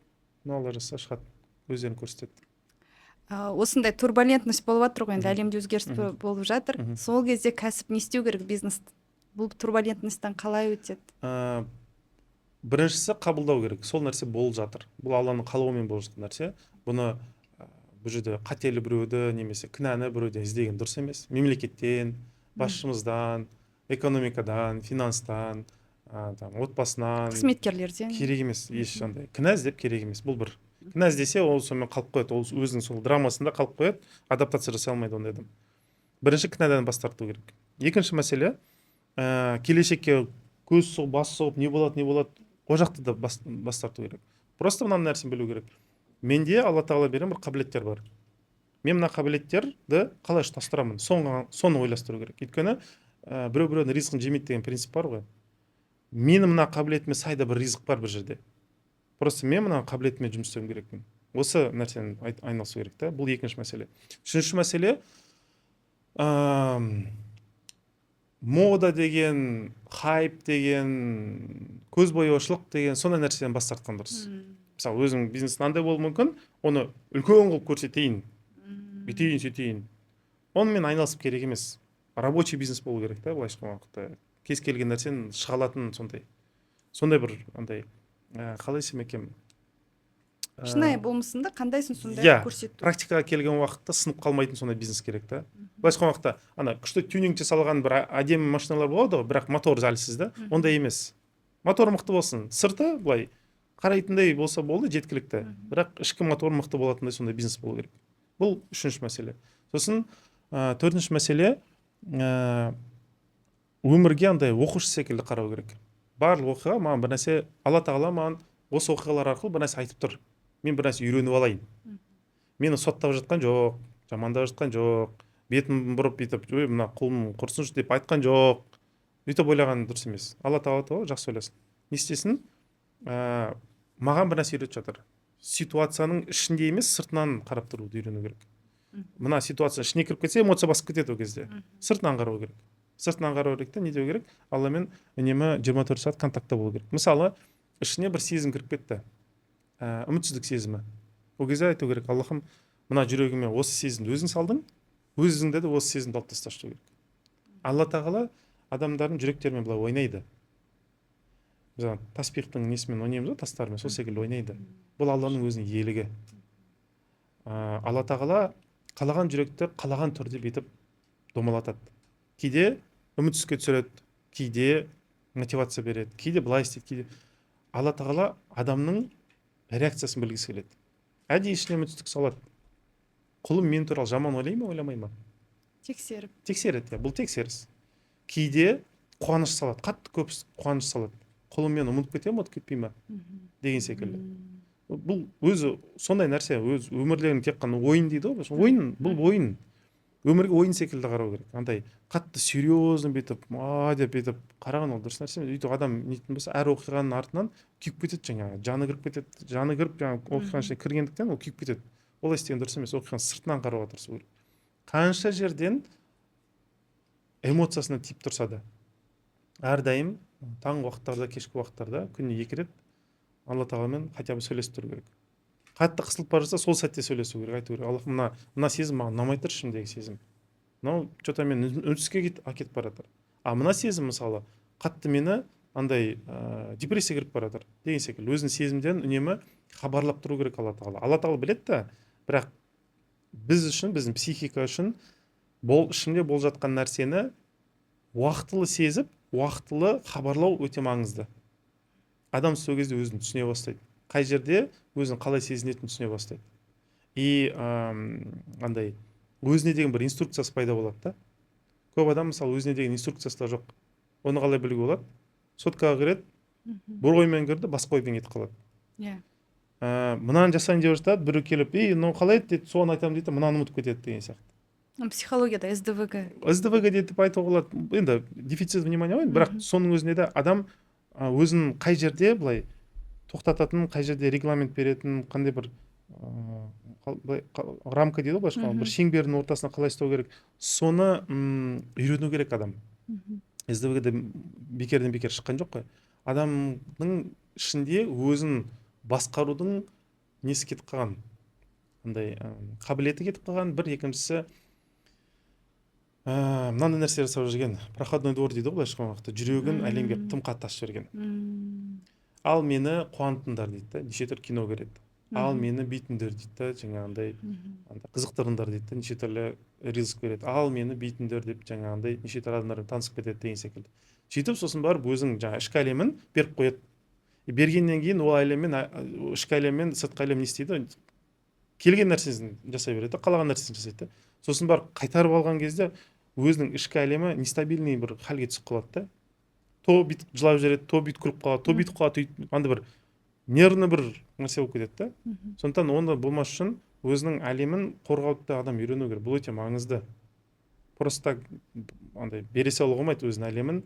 Но олар жасаса шығады, өздерін көрсетеді. Осындай турбулентность болып жатыр ғой, енді әлемде өзгеріс болып жатыр. Сол кезде кәсіп не істеу керек, бизнес бұл турбулентностьтан қалай өтеді? Біріншісі қабылдау керек. Сол нәрсе болып жатыр. Бұл Алланың қалауымен болып жатқан нәрсе. Бұны бұл жерде қателі біреуді немесе кінәні біреуден іздеген дұрыс емес. Мемлекеттен, басшымыздан, экономикадан, финанстан, отбасынан, қызметкерлерден керек емес. Ешқандай кінә іздеп керек емес. Бұл бір. Кінә іздесе ол сонымен қалып қояды. Ол өзінің сол драмасында қалып қояды. Адаптация жасай алмайды ондай адам. Бірінші кінәдан бас тарту керек. Екінші мәселе, келешекке көз соғып, бас соғып, не болады, ол жақты да бас тарту керек. Просто мына нәрсені білу керек. Менде Алла тағала берген бір қабілеттер бар. Мен мына қабілеттерді қалай ұштастырамын, соны ойластыру керек. Өйткені біреу-біреудің ризқын жемейді деген принцип бар ғой. Менің мына қабілетіме сайда бір ризық бар бір жерде. Просто мен мына қабілетіме жұмыс істеуім керекпін. Осы нәрсені айналысу керек та. Бұл екінші мәселе. Үшінші мәселе, мода деген, хайп деген, көзбояушылық деген сондай нәрседен бас тартқан дұрыс. Мысалы, өзің бизнес андай болуы мүмкін, оны үлкен қылып көрсетейін, бүйтейін, сөйтейін. Онымен айналысып керек емес. Рабочий бизнес болу керек та, былайша айтқан уақытта. Кез келген нәрсені шыға алатын сондай бір андай қалай десем екен, шынайы болмысында қандайсың сондай көрсету. Практикаға келген уақытта сынып қалмайтын сондай бизнес керек та. Былайша айтқан уақытта ана күшті тюнинг жасалған бір әдемі машиналар болады ғой, бірақ мотор әлсіз да. Ондай емес. Мотор мықты болсын, сырты былай қарайтындай болса болды, жеткілікті. Бірақ ішкі мотор мықты болатындай сондай бизнес болу керек. Бұл үшінші мәселе. Сосын төртінші мәселе, өмірге андай оқушы секілді қарау керек. Барлық оқиға маған бір нәрсе, Алла тағала маған осы оқиғалар арқылы бір нәрсе айтып тұр. Мен бір нәрсе үйреніп алайын. Мені соттап жатқан жоқ, жамандап жатқан жоқ, бетін бұрып бүйтіп, мына құлым құрсыншы деп айтқан жоқ. Бүйтіп ойлаған дұрыс емес. Алла тағала жақсы ойласын. Не істесін? Маған бір нәрсе үйретіп жатыр. Ситуацияның ішінде емес, сыртынан қарап тұруды үйрену керек. Мына ситуация ішіне кіріп кетсе, эмоция басып кетеді ол кезде. Сыртынан қарау керек. Сыртынан қарау керек те, не деу керек? Алламен үнемі 24 сағат контактта болу керек. Мысалы, ішіне бір сезім кіріп кетті. Үмітсіздік сезімі. Ол кезде айту керек: Аллахым, мына жүрегіме осы сезімді өзің салдың, өзіңде де осы сезімді алып тасташы керек. Алла тағала адамдардың жүректерімен былай ойнайды. Біз таспихтың несімен ойнаймыз ғой, тастармен, сол секілді ойнайды. Бұл Алланың өзінің иелігі. Алла тағала қалаған жүректі қалаған түрде бүйтіп домалатады. Кейде үмітсізге түсіреді, кейде мотивация береді, кейде былай істейді, кейде Алла тағала адамның реакциясын білгісі келеді. Әдейі ішіне үмітсіздік салады. Құлым мен туралы жаман ойлай ма, ойламай ма? Тексереді, бұл тексеріс. Кейде қуаныш салады, қатты көп қуаныш салады. Құлым мен ұмытып кетеді ме, ұмытып кетпей ма деген секілді. Бұл өзі сондай нәрсе, өз өмірлерінің тек қана ойын дейді ғой. Ойын, бұл ойын. Өмірге ойын секілді қарау керек. Андай қатты серьезно бүйтіп, деп бүйтіп қараған ол дұрыс нәрсе емес. Өйтіп адам нетін болса, әр оқиғаның артынан күйіп кетеді, жаңағы жаны кіріп кетеді. Жаны кіріп, жаңағы оқиғаның ішіне кіргендіктен ол күйіп кетеді. Олай істеген дұрыс емес. Оқиғаның сыртынан қарауға тырысу керек. Қанша жерден эмоциясына тиіп тұрса да, әрдайым таңғы уақыттарда, кешкі уақыттарда күніне 2 рет Алла тағаламен хотя бы сөйлесіп тұру керек. Қатты қысылып бара жатса, сол сәтте сөйлесу керек, айту керек. Аллах, мына сезім маған ұнамай тұр, ішімдегі сезім. Мынау что-то мен үнсізге кетіп бара жатыр. А мына сезім мысалы қатты мені андай депрессия кіріп бара жатыр деген секілді. Өзінің сезімдерін үнемі хабарлап тұру керек Алла тағала. Алла тағала біледі да, бірақ біз үшін, біздің психика үшін ішімде болып жатқан нәрсені уақытылы сезіп, уақытылы хабарлау өте маңызды. Адам сол кезде өзін түсіне бастайды. Қай жерде өзін қалай сезінетінін түсіне бастайды. И андай өзіне деген бір инструкциясы пайда болады да. Көп адам мысалы өзіне деген инструкциясы да жоқ. Оны қалай білуге болады? Соткаға кіреді, бір оймен кірді, басқа оймен кетіп қалады. Мынаны жасайын деп жатады, біреу келіп, мынау қалай еді дейді, соны айтамын дейді, мынаны ұмытып кетеді деген сияқты. Психологияда СДВГ деп айтуға болады. Енді дефицит внимания ғой, бірақ соның өзінде де адам өзін қай жерде былай тоқтататын, қай жерде регламент беретін, қандай бір рамка дейді ғой, бір шеңбердің ортасына қалай ұстау керек, соны үйрену керек адам. СДВГ-де бекерден бекер шыққан жоқ қой. Адамның ішінде өзін басқарудың несі кетіп қалған, андай қабілеті кетіп қалған. Бір екіншісі мынандай нәрселер жасап жүрген, проходной двор дейді ғой, былайша айтқанда, жүрегін әлемге тым қатты ашып жіберген. Ал мені қуантыңдар дейді, неше түрлі кино көреді. Ал мені бүйтіңдер дейді, жаңағындай қызықтырыңдар дейді, неше түрлі рилс көреді. Ал мені бүйтіңдер деп жаңағындай неше түрлі адамдармен танысып кетеді деген секілді. Сөйтіп сосын барып өзің жаңа ішкі әлемін беріп қояды. Бергеннен кейін ол әлеммен, ішкі әлеммен сыртқы әлем не істейді? Келген нәрсесін жасай береді, қалаған нәрсесін жасайды. Сосын барып қайтарып алған кезде өзінің ішкі әлемі нестабильный бір халге түсіп қалады да. То бүйтіп жылап жібереді, то бүйтіп күліп қалады, то бүйтіп қалады, андай бір нервный бір нәрсе болып кетеді да. Сондықтан онда болмас үшін өзінің әлемін қорғауды адам үйрену керек. Бұл өте маңызды. Просто андай бере салуға болмайды өзінің әлемін.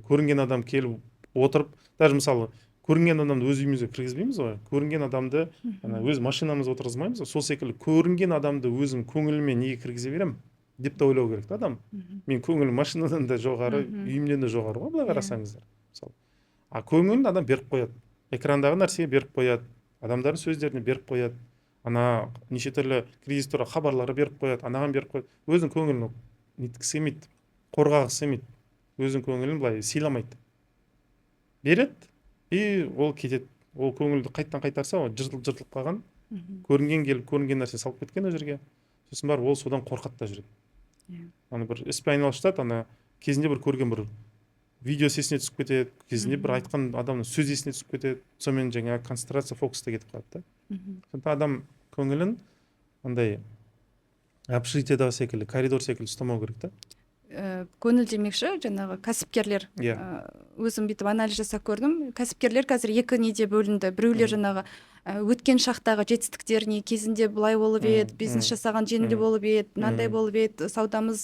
Көрінген адам келіп отырып, даже мысалы көрінген адамды өз үйімізге кіргізбейміз ғой. Көрінген адамды өз машинамызға отырғызмаймыз ғой. Сол секілді көрінген адамды өзім көңіліме неге кіргізе беремін деп те ойлау керек та адам. Мен көңілім машинадан да жоғары, үйімнен де жоғары ғой, былай қарасаңыздар. Мысалы. А көңілін адам беріп қояды. Экрандағы нәрсеге беріп қояды. Адамдардың сөздеріне беріп қояды. Ана неше түрлі кризис туралы хабарлары беріп қояды, анаған беріп қояды. Өзінің көңілін неткісі келмейді, қорғағысы келмейді. Өзінің көңілін былай сыйламайды. Береді, и ол кетеді. Ол көңілді қайттан қайтарса, жыртылып қалған, көрінген келіп, көрінген нәрсе салып кеткен ол жерге. Сосын бар, ол содан қорқады да жүреді. Аны бір іспен айналысады, ана кезінде бір көрген бір видео есіне түсіп кетеді, кезінде бір айтқан адамның сөз есіне түсіп кетеді, сонымен жаңа концентрация, фокуста кетіп қалады да. Сондықтан адам көңілін андай общежитиедағы секілді, коридор секілді ұстамау керек та. Көңіл демекші, жаңағы кәсіпкерлер, өзім бүйтіп анализ жасап көрдім. Кәсіпкерлер қазір екі неде бөлінді. Біреулер жаңағы өткен шақтағы жетістіктеріне, кезінде былай болып еді, бизнес жасаған жеңіл болып еді, мынандай болып еді, саудамыз,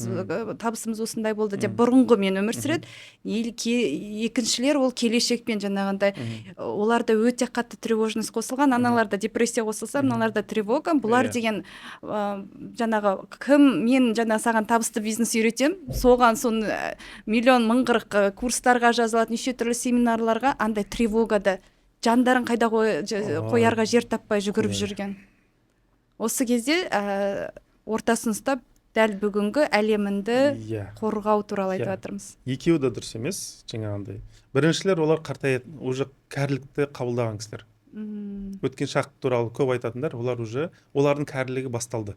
табысымыз осындай болды деп бұрынғы мен өмір сүреді. Екіншілер ол келешекпен жаңағындай, оларда өте қатты тревожность қосылған, аналарда депрессия қосылса, мыналарда тревога. Бұлар деген жаңағы кім, мен жаңа саған табысты бизнес үйретем, соған соны миллион мыңғырық курстарға жазылады, неше түрлі семинарларға, андай тревогада жандарын қайда қоярға жер таппай жүгіріп жүрген. Осы кезде ортасын ұстап, дәл бүгінгі әлемінді қорғау туралы айтып жатырмыз. Екеуі де дұрыс емес, жаңағындай. Біріншілер олар қартайады, уже кәрілікті қабылдаған кісілер. Өткен шақ туралы көп айтатындар, олар уже олардың кәрілігі басталды.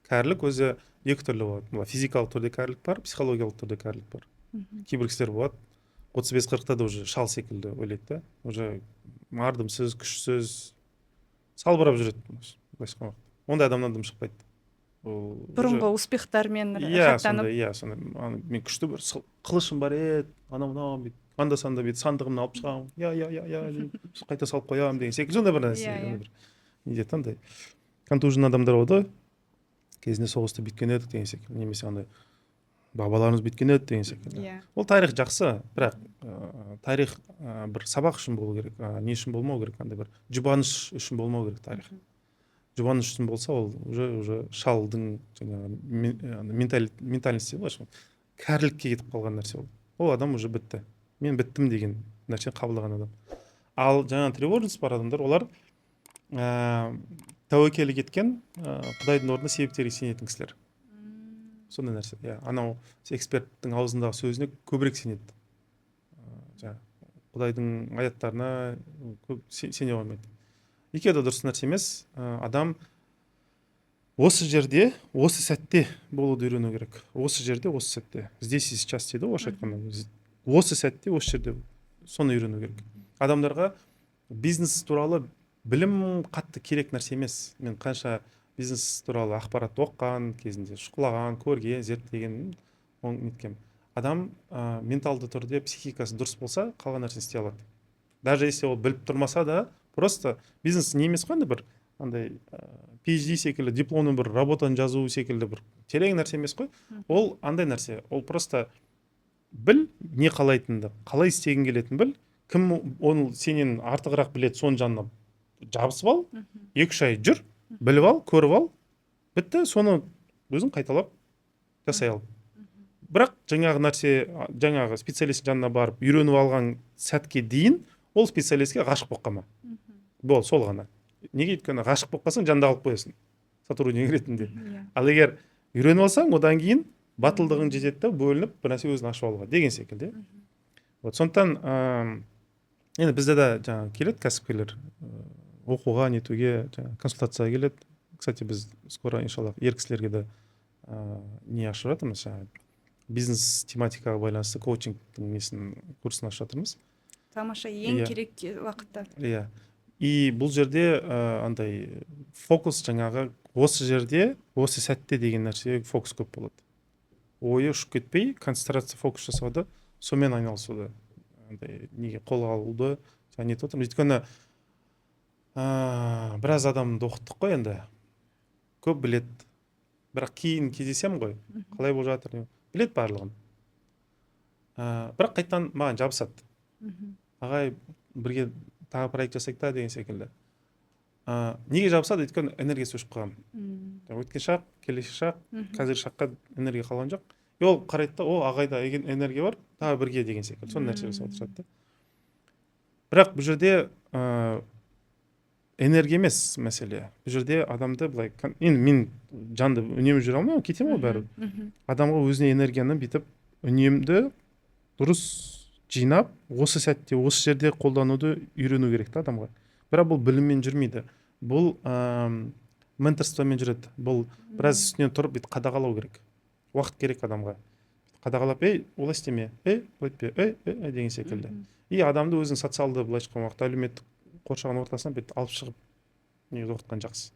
кәрілік өзі екі түрлі болады. Физикалық түрде кәрілік бар, психологиялық түрде кәрілік бар. Кейбір кісілер болады 35-40-та да уже шал секілді ойлайды да, уже мардымсыз, күшсіз, салбырап жүреді. Былайша айтқанда ондай адамнан дым шықпайды. Бұрынғы успехтармен иә, жаттанып. сондай мен күшті бір қылышым бар еді, анау бүйтіп анда санда бүйтіп сандығымды алып шығамын, деп қайта салып қоямын деген секілді сондай бір нәрсе. Не дейді андай контужен адамдар болады, кезінде соғыста бүйткен едік деген секілді, немесе андай бабаларымыз бүйткен еді деген секілді. Ол тарих жақсы, бірақ тарих бір сабақ үшін болу керек, не үшін болмау керек, андай бір жұбаныш үшін болмау керек тарих. Жұбаныш үшін болса, ол уже шалдың жаңағы ментальности ғой, кәрілікке кетіп қалған нәрсе ол. Ол адам уже бітті. Мен біттім деген нәрсені қабылдаған адам. Ал жаңағы тревожность бар адамдар, олар тәуекелі кеткен, құдайдың орнына себептерге сенетін кісілер. Сондай нәрсе. Анау эксперттің аузындағы сөзіне көбірек сенеді. Құдайдың аяттарына көп сене қоймайды. Екеуі де дұрыс нәрсе емес. Адам осы жерде, осы сәтте болуды үйрену керек. Осы жерде, осы сәтте. Здесь и сейчас дейді, орысша айтқанда. Осы сәтте, осы жерде соны үйрену керек. Адамдарға бизнес туралы білім қатты керек нәрсе емес. Мен қанша бизнес туралы ақпарат оқыған кезінде, шұқылаған, көрген, зерттеген, неткем. Адам менталды түрде психикасы дұрыс болса, қалған нәрсені істей алады. Даже если ол біліп тұрмаса да, просто бизнес не емес қой, бір андай PhD секілді, дипломның бір работаны жазу секілді бір терең нәрсе емес қой. Ол андай нәрсе. Ол просто біл, не қалайтынды, қалай істегің келетін біл. Кім оны сенен артығырақ біледі, соның жанына жабысып ал, 2-3 ай жүр, біліп ал, көріп ал, бітті, соны өзің қайталап жасай ал. Бірақ жаңағы нәрсе, жаңағы специалист жанына барып үйреніп алған сәтке дейін ол специалистке ғашық болып қалма. Бол, сол ғана. Неге өйткені ғашық болып қалсаң, жанында алып қоясың сотрудник ретінде. Ал егер үйреніп алсаң, одан кейін батылдығың жетеді, бөлініп бір нәрсе өзін ашып алуға деген секілді. Сондықтан енді бізде де жаңағы келеді кәсіпкерлер оқуға, нетуге, консультацияға келеді. Кстати, біз скоро иншаллах ер кісілерге де не ашып жатырмыз, бизнес тематикаға байланысты коучингтің несін курсын ашып жатырмыз. Тамаша, ең керек уақытта. И бұл жерде андай фокус жаңағы осы жерде, осы сәтте деген нәрсе фокус көп болады. Ойы ұшып кетпей, концентрация фокус жасауды, сонымен айналысуды, андай неге қолға алуды, не етіп отырмыз. Өйткені біраз адамды оқыттық қой енді, көп білет, бірақ кейін кездесем ғой, қалай болып жатыр, білет барлығын. Бірақ қайтан маған жабысады. Ағай, бірге тағы проект жасайық та деген секілді. Неге жабысады? Өйткені энергиясы өшіп қалған. Өткен шақ, келесі шақ, қазір шаққа энергия қалған жоқ. Ол қарайды да, о, ағайда энергия бар, тағы бірге деген секілді. Соны нәрсе жасап отырады. Бірақ бұл жерде энергия емес мәселе. Бұл жерде адамды былай, енді мен жанды үнемі жүре алмаймын, кетемін ғой бәрі. Адамға өзіне энергияны бүйтіп үнемді дұрыс жинап, осы сәтте, осы жерде қолдануды үйрену керек та адамға. Бірақ бұл біліммен жүрмейді. Бұл менторствомен жүреді. Бұл біраз үстінен тұрып бүйтіп қадағалау керек. Уақыт керек адамға. Қадағалап, олай істеме, өйтпе, деген секілді. И адамды өзінің социалды былайша айтқан уақытта әлеуметтік қоршаған ортасынан бүйтіп алып шығып негізі оқытқан жақсы.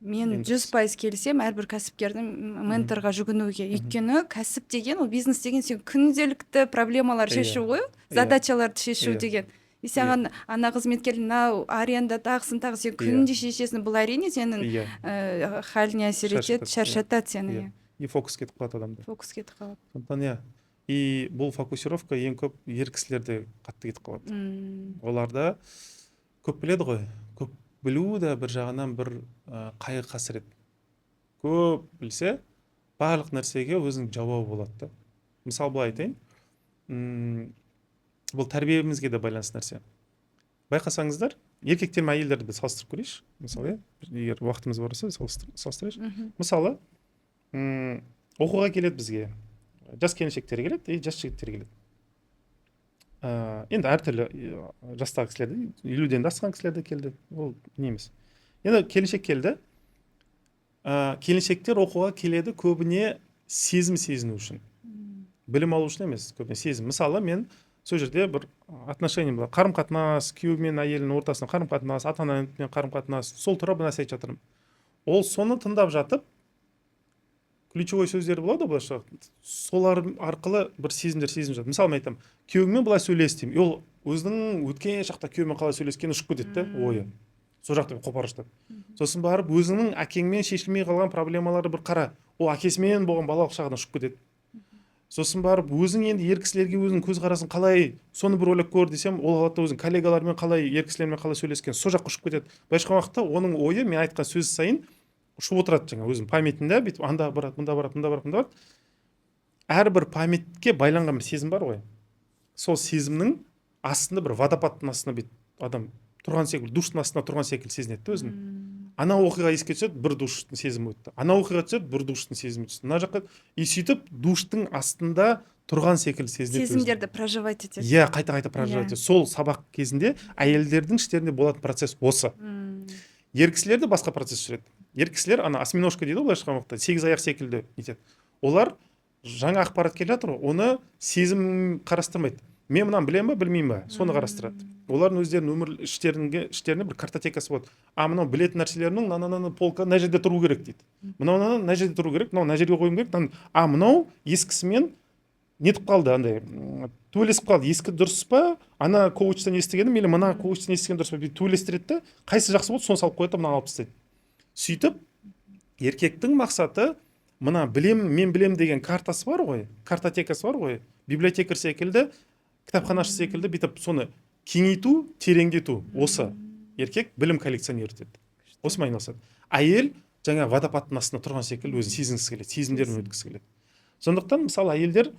Мен 100% келісем, әрбір кәсіпкердің менторға жүгінуге. Өйткені кәсіп деген, ол бизнес деген сен күнделікті проблемалар шешу ғой, задачаларды шешу деген. И саған ана қызметкер мынау аренда тағысын сен күнде шешесің, бұл әрине сенің халіне әсер етеді, шаршатады сені. И фокус кетіп қалады адамда. Фокус кетіп қалады. Сондықтан и бұл фокусировка ең көп ер кісілерде қатты кетіп қалады. Оларда көп біледі ғой, көп білу да бір жағынан бір қайғы қасірет. Көп білсе, барлық нәрсеге өзінің жауабы болады да. Мысалы былай айтайын, бұл тәрбиемізге де байланысты нәрсе. Байқасаңыздар, еркектер мен әйелдерді біз салыстырып көрейікші. Мысалы, егер уақытымыз барса салыстырайықшы. Мысалы, оқуға келеді бізге, жас келіншектер келеді, жас жігіттер келеді. Енді әртүрлі жастағы кісілерді, 50-ден асқан кісілер де келді, ол не емес. Енді келіншек келді, келіншектер оқуға келеді көбіне сезім сезіну үшін, білім алу үшін емес, көбіне сезім. Мысалы мен сол жерде бір отношение бар, қарым қатынас, күйеу мен әйелінің ортасында қарым қатынас, ата анамен қарым қатынас, сол туралы бір нәрсе айтып жатырмын. Ол соны тыңдап жатып, ключевой сөздер болады ғой былайша, солар арқылы бір сезімдер сезініп жатыр. Мысалы мен айтамын, күйеуіңмен былай сөйлес деймін, ол өзінің өткен шақта күйеуімен қалай сөйлескенін ұшып кетеді да, ойы сол жақта қопарып жатады. Сосын барып өзіңнің әкеңмен шешілмей қалған проблемаларды бір қара, ол әкесімен болған балалық шағынан ұшып кетеді. Сосын барып өзің енді ер кісілерге өзің көзқарасын қалай, соны бір ойлап көр десем, ол қалады өзің коллегалармен қалай, ер кісілермен қалай сөйлескен, сол жаққа ұшып кетеді. Былайша айтқан уақытта оның ойы мен айтқан сөз сайын ұшып отырады, жаңа өзім памятінде, бүйтіп анда барады, мында барады, мында барады, мында барады. Әрбір памятке байланған бір сезім бар ғой. Сол сезімнің астында бір водопадтың астында бүйтіп адам тұрған секілді, душтың астында тұрған секілді сезінеді өзін. Ана оқиға еске түседі, бір душтың сезімі өтті. Ана оқиға түседі, бір душтың сезімі түсті. Мына жаққа и сөйтіп душтың астында тұрған секілді сезінеді. Сезімдерді проживать етеді. Иә, қайта-қайта проживать етеді. Сол сабақ кезінде әйелдердің іштерінде болатын процесс осы. Ер кісілерде басқа процесс жүреді. Ер кісілер ана осьминожка дейді ғой былайша айтқан уақытта, сегіз аяқ секілді нетеді. Олар жаңа ақпарат келе жатыр ғой, оны сезім қарастырмайды. Мен мынаны білемін ба, білмеймін ба, соны қарастырады. Олардың өздерінің өмір іштеріне бір картотекасы болады. Мынау білетін нәрселерінің мына полка мына жерде тұру керек дейді. Мынау мына жерде тұру керек, мынау мына жерге қоюым керек. Мынау ескісімен нетіп қалды, андай төйлесіп қалды. Ескі дұрыс па, ана коучтан естігенім, или мына коучтан естіген дұрыс па, төйлестіреді де, қайсы жақсы болды, соны салып қояды, мынаны алып тастайды. Сөйтіп, еркектің мақсаты мына мен білем деген картасы бар ғой, картотекасы бар ғой, библиотекарь секілді, кітапханашы секілді бүйтіп соны кеңейту, тереңдету. Осы еркек білім коллекционері деді. Осымен айналысады. Әйел жаңа водопадтың астында тұрған секілді өзін сезінгісі келеді, сезімдерін өткісі келеді. Сондықтан мысалы әйелдер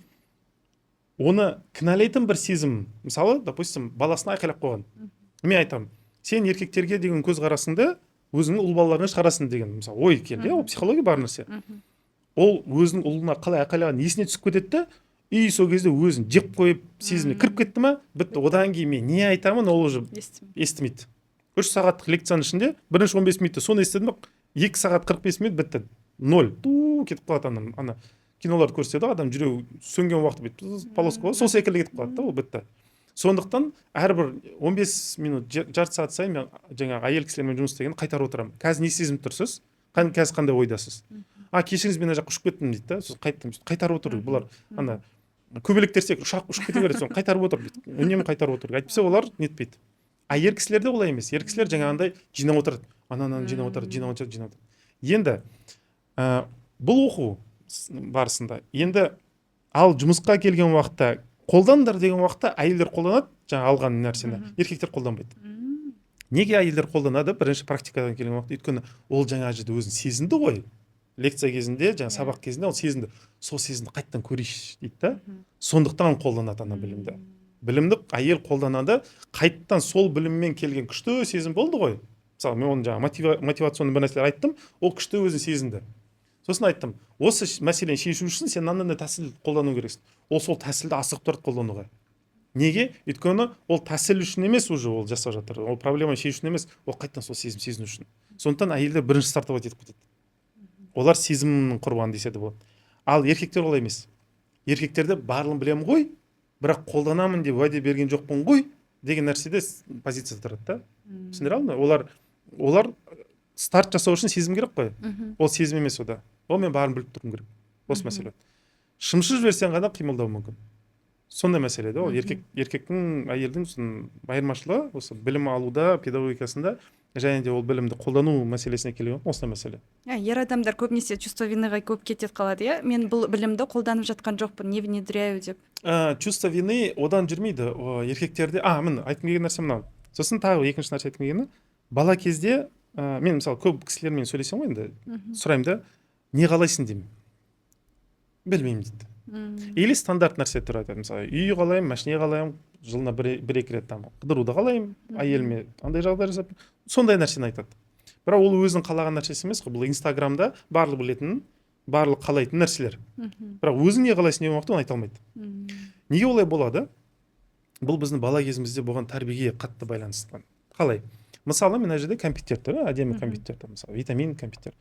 оны кінәлайтын бір сезім, мысалы, допустим, баласына айқайлап қойған. Мен айтамын, сен еркектерге деген көзқарасыңды өзіңнің ұл балаларыңа шығарасың деген, мысалы, ой келді, ол психология бар нәрсе. Ол өзінің ұлына қалай айқайлаған есіне түсіп кетеді де, и сол кезде өзін жеп қойып сезіміне кіріп кетті ма, бітті. Одан кейін мен не айтамын, ол уже естімейді. 3 сағаттық лекцияның ішінде бірінші 15 минутта соны естідім, 2 сағат 45 минут бітті. 0. Кетіп қалады ана киноларды көрсетеді, адам жүрегі сөнген уақыты бүйтіп полоска болады, сол секілді кетіп қалады да, ол бітті. Сондықтан әрбір 15 минут, жарты сағат сайын мен жаңағы әйел кісілермен жұмыс істегенде қайтарып отырамын. Қазір не сезініп тұрсыз? Қазір қандай ойдасыз? Кешіріңіз, мен ана жаққа ұшып кеттім дейді да, сосын қайтарып отыр. Бұлар ана көбелектер секілді ұшып кете береді, соны қайтарып отыр дейді. Үнемі қайтарып отыр. Әйтпесе олар нетпейді. Ер кісілерде олай емес. Ер кісілер жаңағындай жинап отырады. Ананы жинап отырады. Енді бұл оқу барысында енді ал жұмысқа келген уақытта қолдандар деген уақытта әйелдер қолданады, жаңа алған нәрсені, еркектер қолданбайды. Неге әйелдер қолданады? Бірінші практикадан келген уақытта, өйткені ол жаңа жерде өзін сезінді ғой. Лекция кезінде, жаңа сабақ кезінде ол сезінді. Сол сезімді қайттан көрейінші дейді да. Сондықтан қолданады ана білімді. Білімді әйел қолданады, қайттан сол біліммен келген күшті сезім болды ғой. Мысалы, мен оны жаңа мотивационный бір нәрселер айттым, ол күшті өзін сезінді. Сосын айттым, осы мәселені шешу үшін сен мынандай тәсіл қолдану керексің. Ол сол тәсілді асығып тұрады қолдануға. Неге? Өйткені ол тәсіл үшін емес уже ол жасап жатыр. Ол проблема шешу үшін емес, ол қайттан сол сезім сезіну үшін. Сондықтан әйелдер бірінші стартап етіп кетеді. Олар сезімнің құрбаны десе де болады. Ал еркектер олай емес. Еркектерде барлығын білемін ғой, бірақ қолданамын деп уәде берген жоқпын ғой деген нәрседе позиция тұрады да. Түсіндіре алдың? Олар старт жасау үшін сезім керек қой. Ол сезім емес ода. Ол мен барын біліп тұрмын керек. Осы мәселе. Шымшып жіберсең ғана қимылдау мүмкін. Сондай мәселе де ол еркектің әйелдің айырмашылығы осы білім алуда, педагогикасында және де ол білімді қолдану мәселесіне келген осындай мәселе. Ер адамдар көбінесе чувство виныға көп кетіп қалады, иә? Мен бұл білімді қолданып жатқан жоқпын, не внедряю деп. Чувство вины одан жүрмейді. Еркектерде, міне айтқым келген нәрсе мынау. Сосын тағы екінші нәрсе айтқым келгені, бала кезде мен мысалы көп кісілермен сөйлесем ғой енді, сұраймын да, не қалайсың деймін. Білмеймін дейді. Или стандарт нәрсе тұрады. Мысалы, үй қалаймын, машина қалаймын, жылына бір-екі рет қыдыруды қалаймын, әйеліме андай жағдай жасап, сондай нәрсені айтады. Бірақ ол өзінің қалаған нәрсесі емес қой, бұл Инстаграмда барлық білетін, барлық қалайтын нәрселер. Бірақ өзің не қалайсың деген уақытта оны айта алмайды. Неге олай болады? Бұл біздің бала кезімізде болған тәрбиеге қатты байланысты. Қалай? Мысалы, мен мына жерде компьютер тұр, әдемі компьютер тұр, мысалы, витамин компьютер.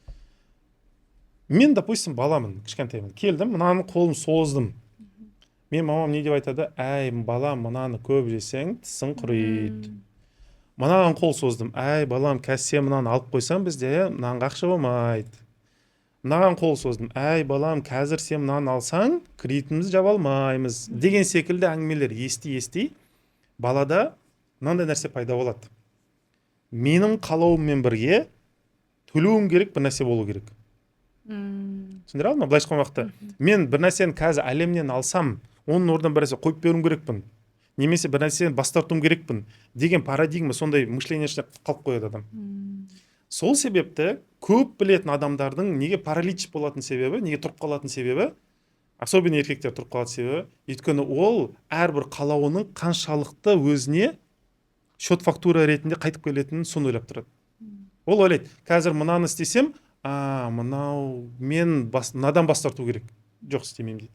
мен допустим баламын, кішкентаймын, келдім, мынаны қолым создым, мен мамам не деп айтады, әй балам, мынаны көп жесең тісің құриды. Мынаған қол создым, әй балам, қазір сен мынаны алып қойсаң бізде мынаған ақша болмайды. Мынаған қол создым, әй балам, қазір сен мынаны алсаң кредитімізді жаба алмаймыз деген секілді әңгімелер ести балада мынандай нәрсе пайда болады. Менің қалауыммен бірге төлеуім керек, бір нәрсе болу керек. Түсіндіре алдым ма? Былайша айтқан уақытта мен бір нәрсені қазір әлемнен алсам, оның орнына бір нәрсе қойып беруім керекпін, немесе бір нәрседен бас тартуым керекпін деген парадигма, сондай мышление ішінде қалып қояды адам. Сол себепті көп білетін адамдардың неге паралич болатын себебі, неге тұрып қалатын себебі, особенно еркектер тұрып қалатын себебі, өйткені ол әрбір қалауының қаншалықты өзіне счет фактура ретінде қайтып келетінін соны ойлап тұрады. Ол ойлайды, қазір мынаны істесем, мынау мен мынадан бас тарту керек. Жоқ, істемеймін дейді.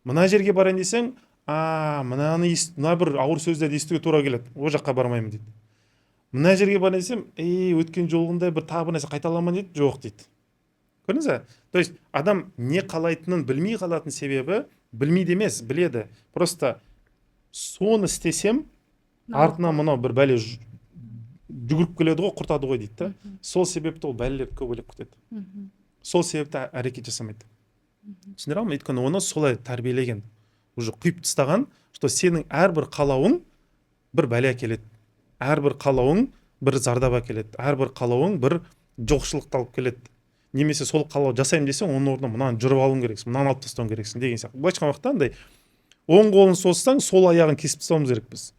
Мына жерге барайын десең, мына бір ауыр сөздерді естуге тура келеді. Ол жаққа бармаймын дейді. Мына жерге барайын десем, өткен жолғындай бір тағы бір нәрсе қайталамын дейді. Жоқ дейді. Көрдіңіз бе? То есть адам не қалайтынын білмей қалатын себебі, білмейді емес, біледі. Просто соны істесем, артына мынау бір бәле жүгіріп келеді ғой, құртады ғой дейді. Сол себепті ол бәлелер көп ойлап кетеді. Сол себепті әрекет жасамайды. Түсіндіре алмай, өйткені оны солай тәрбиелеген, уже құйып тастаған, что сенің әрбір қалауың бір бәле әкеледі, әрбір қалауың бір зардап әкеледі, әрбір қалауың бір жоқшылықты алып келеді. Немесе сол қалау жасаймын десең, оның орнына мынаны жүріп алуың керексің, мынаны алып тастауың керексің деген сияқты. Былайша айтқан уақытта андай оң қолын созсаң, сол аяғын кесіп тастауымыз керекпіз.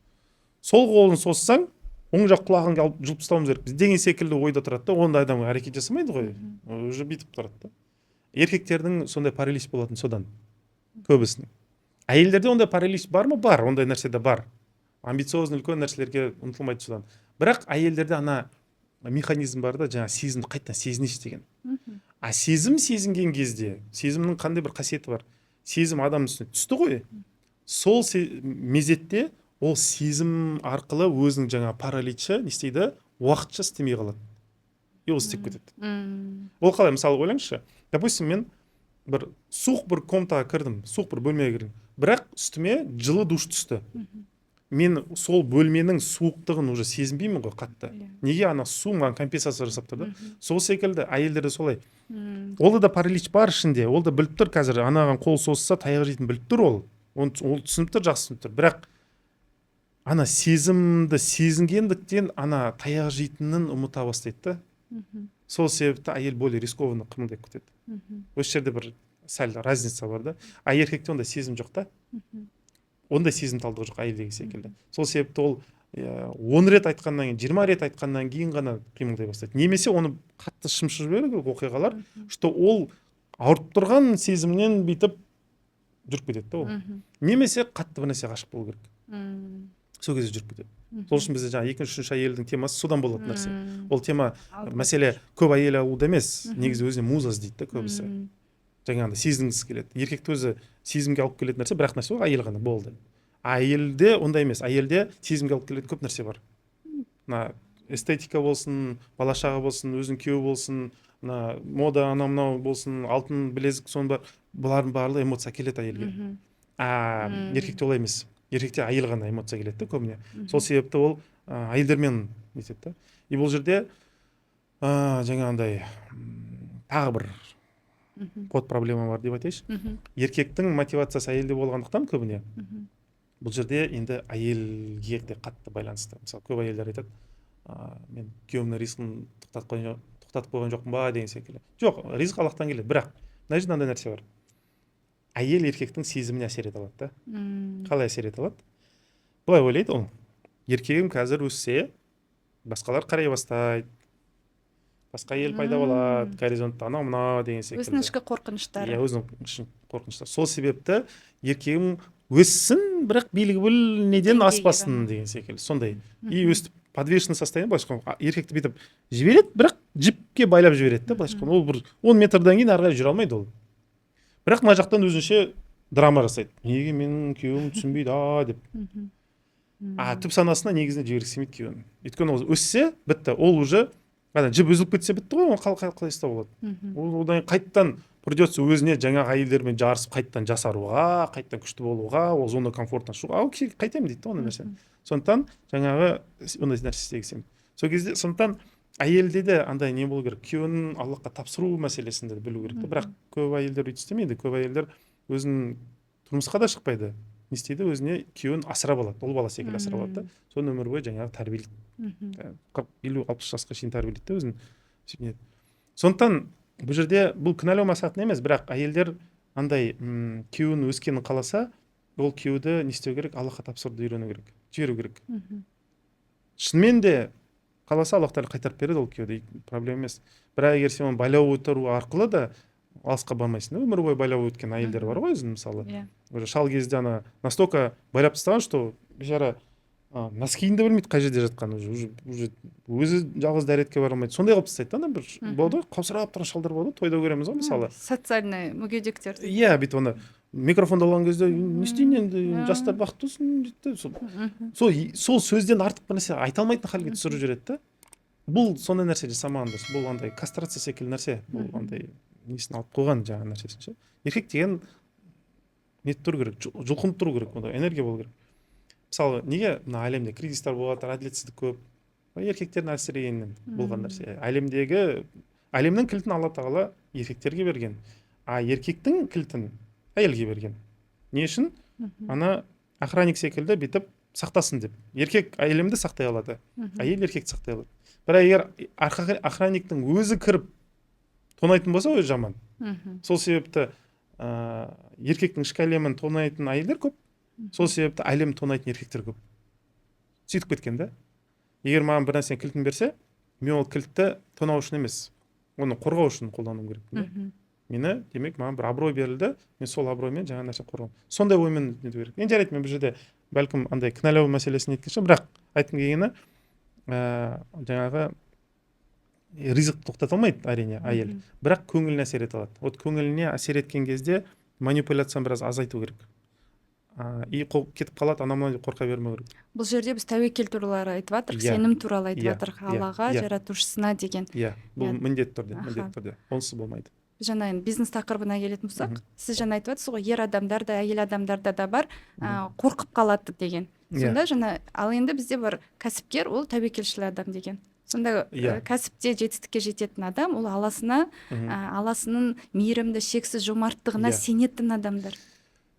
Сол қолын созсаң, оң жақ құлағын алып жұлып тастауымыз керекпіз деген секілді ойда тұрады да, ондай адам әрекет жасамайды ғой, уже бүйтіп тұрады да. Еркектердің сондай паралич болатын содан көбісінің. Әйелдерде ондай паралич бар ма? Бар, ондай нәрсе де бар. Амбициозный үлкен нәрселерге ұмтылмайды содан. Бірақ әйелдерде ана механизм бар да, жаңа сезімді қайтадан сезінеш деген. Сезім сезінген кезде, сезімнің қандай бір қасиеті бар? Сезім адам үстіне түсті ғой. Сол мезетте ол сезім арқылы өзінің жаңа параличі не істейді? Уақытша істемей қалады. И ол істеп кетеді. Ол қалай? Мысалы ойлаңызшы. Допустим, мен бір суық бір комнатаға кірдім, суық бір бөлмеге кірдім. Бірақ үстіме жылы душ түсті. Мен сол бөлменің суықтығын уже сезінбеймін ғой қатты. Неге? Ана су маған компенсация жасап тұр да. Сол секілді әйелдерде солай. Олда да паралич бар ішінде. Ол да біліп тұр, қазір анаған қол созса таяқ жейтін біліп тұр ол. Ол түсініп тұр, жақсы түсініп тұр. Бірақ ана сезімді сезінгендіктен ана таяқ жейтінін ұмыта бастайды да. Сол себепті әйел более рискованно қимылдап кетеді. Осы жерде бір сәл разница бар да. А еркекте ондай сезім жоқ та. Ондай сезімталдығы жоқ әйелдегі секілді. Сол себепті ол 10 рет айтқаннан кейін, 20 рет айтқаннан кейін ғана қимылдай бастайды. Немесе оны қатты шымшып жібереді оқиғалар, что ол ауырып тұрған сезімнен бүйтіп жүріп кетеді да ол. Немесе қатты бір нәрсе ғашық болу керек. Сол кезде жүріп кетеді. Сол үшін бізде жаңа екінші, үшінші әйелдің темасы содан болатын нәрсе. Ол тема мәселе көп әйел алуда емес, негізі өзіне муза іздейді да көбісі. Жаңағыда сезінгісі келеді. Еркекті өзі сезімге алып келетін нәрсе, бірақ нәрсе ол әйел ғана болды. Әйелде ондай емес. Әйелде сезімге алып келетін көп нәрсе бар. Мына эстетика болсын, бала-шаға болсын, өзінің күйеуі болсын, мына мода анау мынау болсын, алтын білезік соның бар, бұлардың барлығы эмоция келеді әйелге. Еркекте олай емес. Еркекте әйел ғана эмоция келеді көбіне. Сол себепті ол әйелдермен нетеді да. И бұл жерде жаңағындай тағы бір под проблема бар деп айтайыншы. Еркектің мотивациясы әйелде болғандықтан көбіне бұл жерде енді әйелге де қатты байланысты. Мысалы, көп әйелдер айтады, мен күйеуімнің ризқын тоқтатып қойған жоқпын ба деген секілді. Жоқ, ризық Аллахтан келеді, бірақ мына жерде мынандай нәрсе бар. Әйел еркектің сезіміне әсер ете алады да. Қалай әсер ете алады? Былай ойлайды ол. Еркегім қазір өссе, басқалар қарай бастайды. Басқа ел пайда болады, горизонтта анау мынау деген секілді. Өзінің ішкі қорқыныштары. Өзінің ішкі қорқыныштары. Сол себепті еркегім өссін, бірақ белгілі неден аспасын деген секілді. Сондай. И өстіп подвешенный состояние, былайша айтқанда, еркекті бүйтіп жібереді, бірақ жіпке байлап жібереді да, былайша айтқанда. Ол бір 10 метрден кейін ары қарай жүре алмайды ол. Бірақ мына жақтан өзінше драма жасайды. Неге менің күйеуім түсінбейді деп. Түп санасына негізінде жібергісі келмейді күйеуін. Өйткені ол өссе, бітті. Ол уже жіп үзіліп кетсе бітті ғой, оны қалай ұстап болады. Одан қайттан придется өзіне жаңағы әйелдермен жарысып қайттан жасаруға, қайттан күшті болуға, ол зона комфорттан шығуға, ал қайтемін дейді ондай нәрсе. Сондықтан жаңағы ондай нәрсе істегісем. Сол кезде сондықтан әйелде де андай не болу керек, күйеуін Аллахқа тапсыру мәселесінде білу керек. Бірақ көп әйелдер өйтіп істемейді. Көп әйелдер өзін тұрмысқа да шықпайды. Не істейді? Өзіне күйеуін асырап алады, ұл бала секілді асырап алады да. Соны өмір бойы жаңағы тәрбиелейді. 40-50-60 жасқа шейін тәрбиелейді да өзін. Сондықтан бұл жерде бұл кінәлау мақсатында емес, бірақ әйелдер андай күйеуін өскенін қаласа, ол күйеуді не істеу керек? Аллахқа тапсыруды үйрену керек, жіберу керек. Шынымен де қаласа Аллах Тағала қайтарып береді ол күйеуді, проблема емес. Бірақ егер сен оны байлау отыру арқылы да алысқа бармайсың. Өмір бойы байлау өткен әйелдер бар ғой, өзін мысалы. Уже шал кезде ана настолько байлап тастаған, что бейшара носкиін де білмейді қай жерде жатқанын, уже өзі жалғыз дәретке бара алмайды. Сондай қылып тастайды да, бір болды ғой, қаусырап тұрған шалдар болды, тойда көреміз ғой мысалы. Социальный мүгедектер. Иә, бүйтіп оны микрофонды алған кезде не істейін енді, жастар бақытты болсын дейді. Сол сөзден артық бір нәрсе айта алмайтын халге түсіріп жібереді да. Бұл сондай нәрсе жасамаған дұрыс. Бұл андай кастрация секілді нәрсе. Бұл андай несін алып қойған жаңа нәрсесін ше. Еркек деген не тұру керек, жұлқынып тұру керек, онда энергия болу керек. Мысалы, неге мына әлемде кризистер болады, әділетсіздік көп? Еркектердің әлсірегенінен болған нәрсе. Әлемнің кілтін Алла Тағала еркектерге берген, а еркектің кілтін әйелге берген. Не үшін? Ана охранник секілді бүйтіп сақтасын деп. Еркек әлемді сақтай алады, әйел еркекті сақтай алады. Бірақ егер охранниктің өзі кіріп тонайтын болса, өзі жаман. Сол себепті еркектің ішкі әлемін тонайтын әйелдер көп, сол себепті әлем тонайтын еркектер көп. Сөйтіп кеткен да. Егер маған бір нәрсенің кілтін берсе, мен ол кілтті тонау үшін емес, оны қорғау үшін қолдануым керек. Мені, демек, маған бір абырой берілді, мен сол абыроймен жаңа нәрсе қорғауым. Сондай оймен нету керек. Енді жарайды, мен бұл жерде бәлкім андай кінәлау мәселесін еткенше, бірақ айтқым келгені жаңағы ризық тоқтата алмайды әрине әйел, бірақ көңіліне әсер ете алады. Вот көңіліне әсер еткен кезде манипуляцияны біраз азайту керек. И кетіп қалады, анамнан қорқа бермеу керек. Бұл жерде біз тәуекел туралы айтып жатырық, сенім туралы айтып жатырық, Аллаға, жаратушысына деген. Иә, бұл міндетті түрде, онсыз болмайды. Жаңа енді бизнес тақырыбына келетін болсақ, сіз жаңа айтып жатсыз ғой, ер адамдар да, әйел адамдарда да бар, қорқып қалады деген. Сонда жаңа, ал енді бізде бар кәсіпкер, ол тәуекелшіл адам деген. Сонда кәсіпте жетістікке жететін адам, ол Алласының мейірімді, шексіз жомарттығына сенетін адамдар.